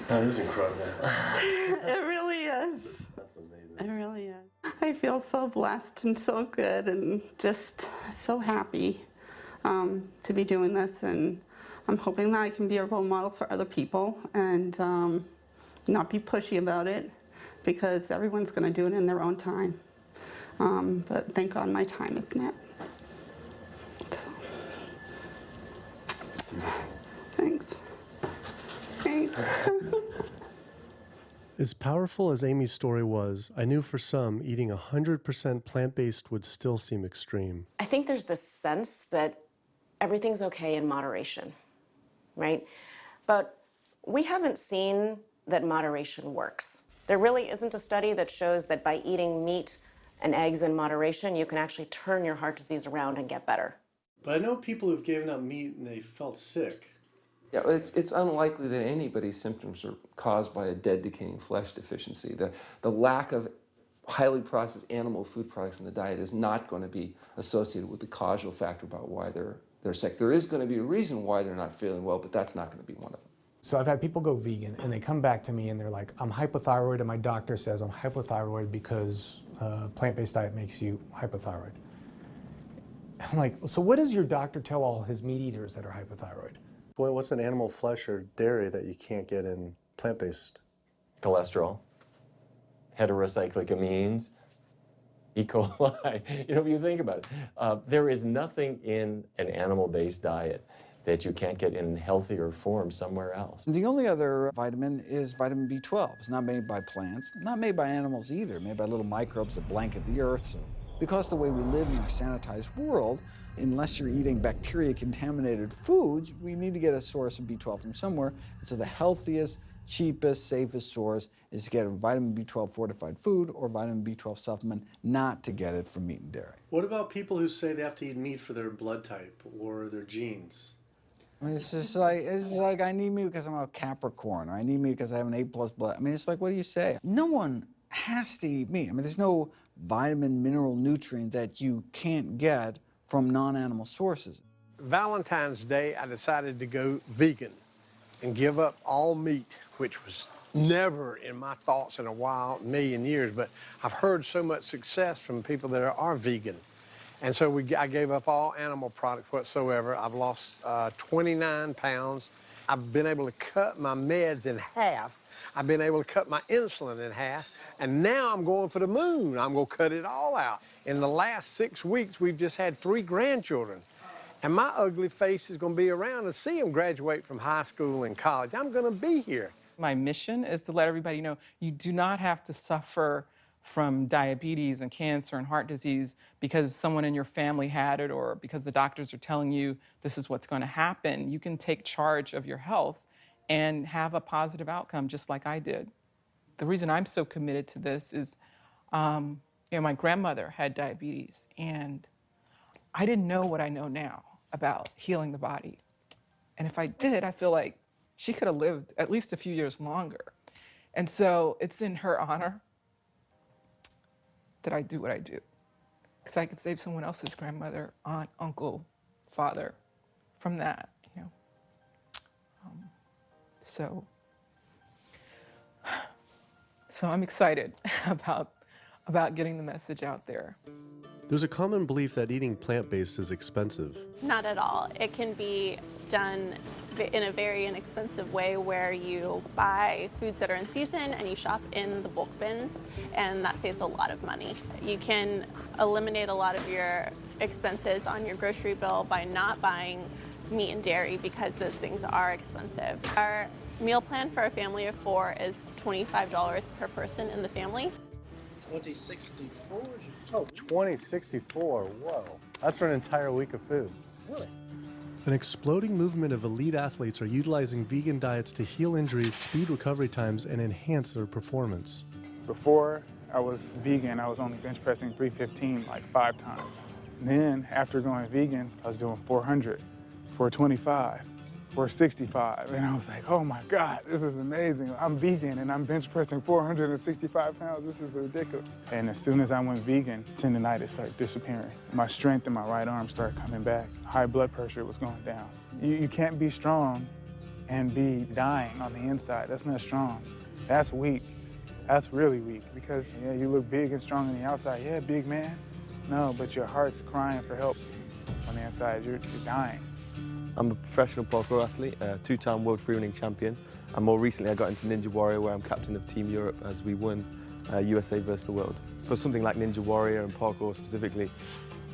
That is incredible. It really is. That's amazing. It really is. I feel so blessed and so good and just so happy to be doing this, and I'm hoping that I can be a role model for other people and not be pushy about it, because everyone's going to do it in their own time. But thank God my time is now. So. Thanks. Thanks. As powerful as Amy's story was, I knew for some, eating 100% plant-based would still seem extreme. I think there's this sense that everything's okay in moderation, right? But we haven't seen that moderation works. There really isn't a study that shows that by eating meat and eggs in moderation, you can actually turn your heart disease around and get better. But I know people who've given up meat and they felt sick. Yeah, it's unlikely that anybody's symptoms are caused by a dead, decaying flesh deficiency. The lack of highly processed animal food products in the diet is not going to be associated with the causal factor about why they're sick. There is going to be a reason why they're not feeling well, but that's not going to be one of them. So I've had people go vegan and they come back to me and they're like, I'm hypothyroid and my doctor says I'm hypothyroid because plant-based diet makes you hypothyroid. I'm like, so what does your doctor tell all his meat eaters that are hypothyroid? Boy, what's an animal flesh or dairy that you can't get in plant-based? Cholesterol, heterocyclic amines, E. coli. You know, if you think about it, there is nothing in an animal-based diet that you can't get in healthier form somewhere else. The only other vitamin is vitamin B12. It's not made by plants, not made by animals either, made by little microbes that blanket the earth. So because the way we live in our sanitized world, unless you're eating bacteria-contaminated foods, we need to get a source of B12 from somewhere. And so the healthiest, cheapest, safest source is to get a vitamin B12 fortified food or vitamin B12 supplement, not to get it from meat and dairy. What about people who say they have to eat meat for their blood type or their genes? I mean, it's like I need meat because I'm a Capricorn, or I need meat because I have an A+ blood. I mean, it's like, what do you say? No one has to eat meat. I mean, there's no vitamin, mineral, nutrient that you can't get from non-animal sources. Valentine's Day, I decided to go vegan and give up all meat, which was never in my thoughts in a million years, but I've heard so much success from people that are vegan. And so I gave up all animal products whatsoever. I've lost 29 pounds. I've been able to cut my meds in half. I've been able to cut my insulin in half. And now I'm going for the moon. I'm going to cut it all out. In the last 6 weeks, we've just had 3 grandchildren. And my ugly face is going to be around to see them graduate from high school and college. I'm going to be here. My mission is to let everybody know you do not have to suffer from diabetes and cancer and heart disease because someone in your family had it or because the doctors are telling you this is what's going to happen. You can take charge of your health and have a positive outcome just like I did. The reason I'm so committed to this is, my grandmother had diabetes and I didn't know what I know now about healing the body. And if I did, I feel like she could have lived at least a few years longer. And so it's in her honor that I do what I do. Because I could save someone else's grandmother, aunt, uncle, father from that, So I'm excited about getting the message out there. There's a common belief that eating plant-based is expensive. Not at all. It can be done in a very inexpensive way where you buy foods that are in season and you shop in the bulk bins, and that saves a lot of money. You can eliminate a lot of your expenses on your grocery bill by not buying meat and dairy because those things are expensive. Our meal plan for a family of 4 is $25 per person in the family. 2064 is your total. 2064, whoa. That's for an entire week of food. Really? An exploding movement of elite athletes are utilizing vegan diets to heal injuries, speed recovery times, and enhance their performance. Before I was vegan, I was only bench pressing 315 like 5 times. Then after going vegan, I was doing 400, 425, 465, and I was like, oh my God, this is amazing. I'm vegan and I'm bench pressing 465 pounds. This is ridiculous. And as soon as I went vegan, tendonitis started disappearing. My strength in my right arm started coming back. High blood pressure was going down. You can't be strong and be dying on the inside. That's not strong. That's weak. That's really weak because yeah, you look big and strong on the outside. Yeah, big man. No, but your heart's crying for help on the inside. You're dying. I'm a professional parkour athlete, a two-time world freerunning champion, and more recently I got into Ninja Warrior, where I'm captain of Team Europe as we won USA versus the world. For something like Ninja Warrior and parkour specifically,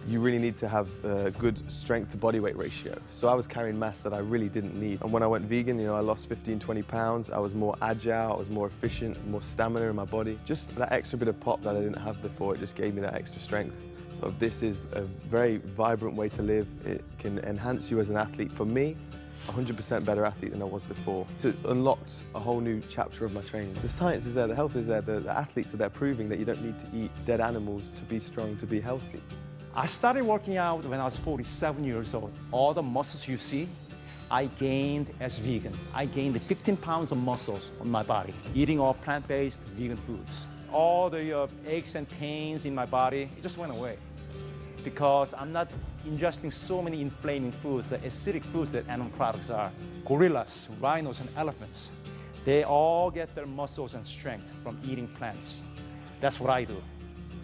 you really need to have a good strength to body weight ratio. So I was carrying mass that I really didn't need. And when I went vegan, I lost 15, 20 pounds. I was more agile, I was more efficient, more stamina in my body. Just that extra bit of pop that I didn't have before, it just gave me that extra strength. So this is a very vibrant way to live. It can enhance you as an athlete. For me, 100% better athlete than I was before. It unlocked a whole new chapter of my training. The science is there, the health is there, the athletes are there proving that you don't need to eat dead animals to be strong, to be healthy. I started working out when I was 47 years old. All the muscles you see, I gained as vegan. I gained 15 pounds of muscles on my body, eating all plant-based vegan foods. All the aches and pains in my body, it just went away. Because I'm not ingesting so many inflaming foods, the acidic foods that animal products are. Gorillas, rhinos, and elephants, they all get their muscles and strength from eating plants. That's what I do.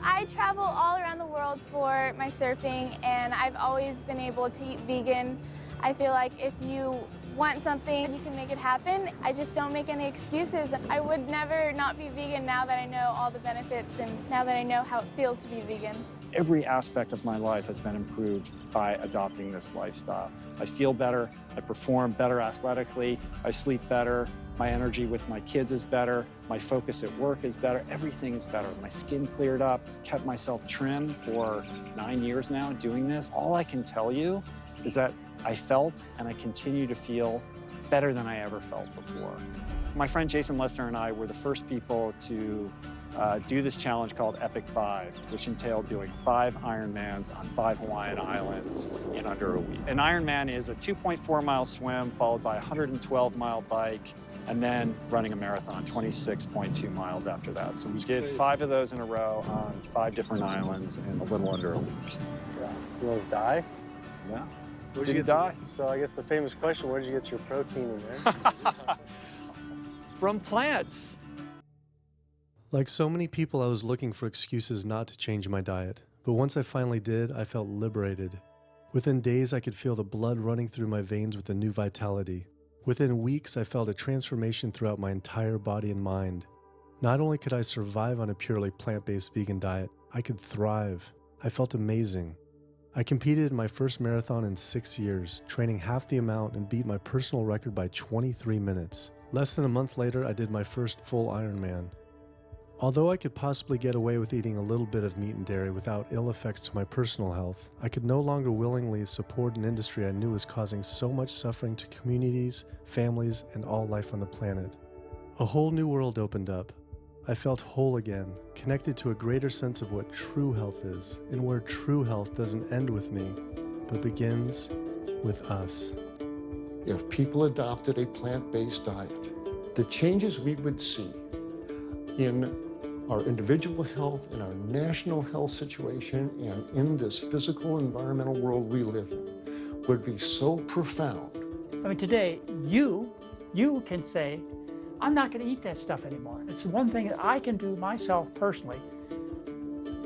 I travel all around the world for my surfing, and I've always been able to eat vegan. I feel like if you want something, you can make it happen. I just don't make any excuses. I would never not be vegan now that I know all the benefits and now that I know how it feels to be vegan. Every aspect of my life has been improved by adopting this lifestyle. I feel better, I perform better athletically, I sleep better, my energy with my kids is better, my focus at work is better, everything is better. My skin cleared up, kept myself trim for 9 years now doing this. All I can tell you is that I felt and I continue to feel better than I ever felt before. My friend Jason Lester and I were the first people to do this challenge called Epic 5, which entailed doing 5 Ironmans on 5 Hawaiian islands in under a week. An Ironman is a 2.4-mile swim followed by a 112-mile bike, and then running a marathon, 26.2 miles after that. So we did 5 of those in a row on 5 different islands in a little under a week. Yeah. You almost die? Yeah. Where'd you die? So I guess the famous question, where did you get your protein in there? From plants. Like so many people, I was looking for excuses not to change my diet. But once I finally did, I felt liberated. Within days, I could feel the blood running through my veins with a new vitality. Within weeks, I felt a transformation throughout my entire body and mind. Not only could I survive on a purely plant-based vegan diet, I could thrive. I felt amazing. I competed in my first marathon in 6 years, training half the amount and beat my personal record by 23 minutes. Less than a month later, I did my first full Ironman. Although I could possibly get away with eating a little bit of meat and dairy without ill effects to my personal health, I could no longer willingly support an industry I knew was causing so much suffering to communities, families, and all life on the planet. A whole new world opened up. I felt whole again, connected to a greater sense of what true health is, and where true health doesn't end with me, but begins with us. If people adopted a plant-based diet, the changes we would see in our individual health, in our national health situation, and in this physical environmental world we live in would be so profound. I mean, today, you can say, I'm not going to eat that stuff anymore. It's one thing that I can do myself personally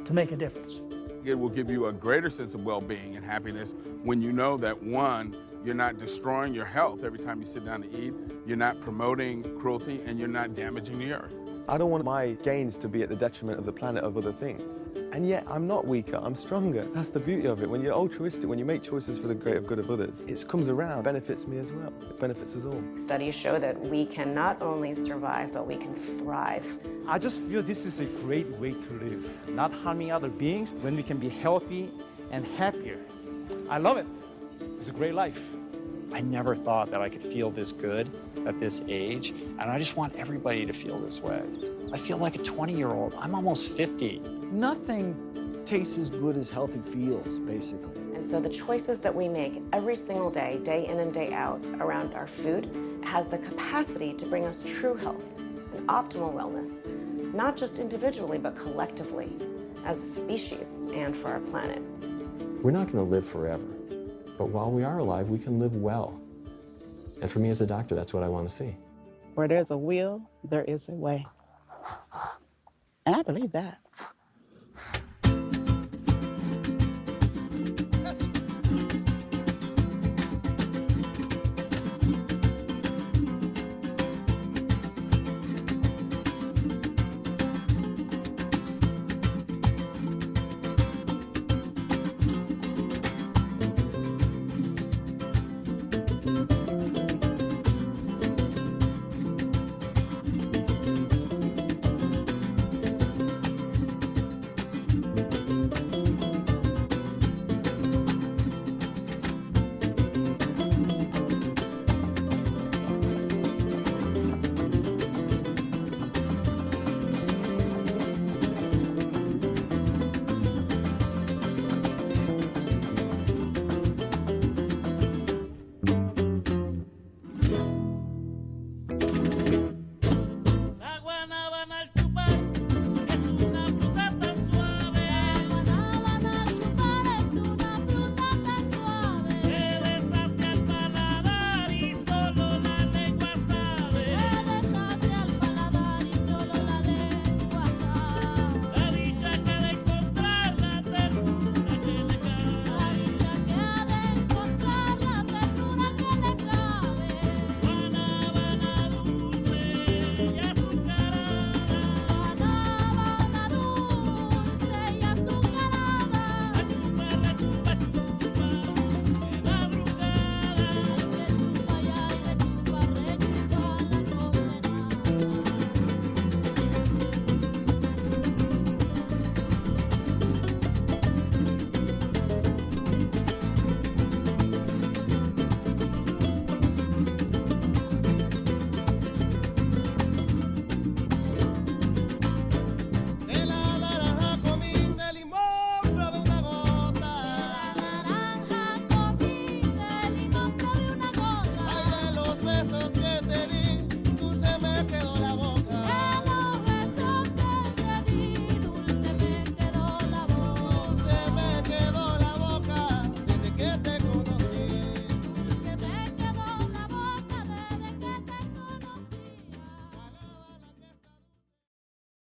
to make a difference. It will give you a greater sense of well-being and happiness when you know that, one, you're not destroying your health every time you sit down to eat, you're not promoting cruelty, and you're not damaging the earth. I don't want my gains to be at the detriment of the planet of other things. And yet, I'm not weaker, I'm stronger. That's the beauty of it. When you're altruistic, when you make choices for the greater good of others, it comes around, benefits me as well. It benefits us all. Studies show that we can not only survive, but we can thrive. I just feel this is a great way to live, not harming other beings, when we can be healthy and happier. I love it. It's a great life. I never thought that I could feel this good at this age, and I just want everybody to feel this way. I feel like a 20-year-old. I'm almost 50. Nothing tastes as good as healthy feels, basically. And so the choices that we make every single day, day in and day out, around our food, has the capacity to bring us true health and optimal wellness, not just individually, but collectively, as a species and for our planet. We're not going to live forever, but while we are alive, we can live well. And for me as a doctor, that's what I want to see. Where there's a will, there is a way. And I believe that.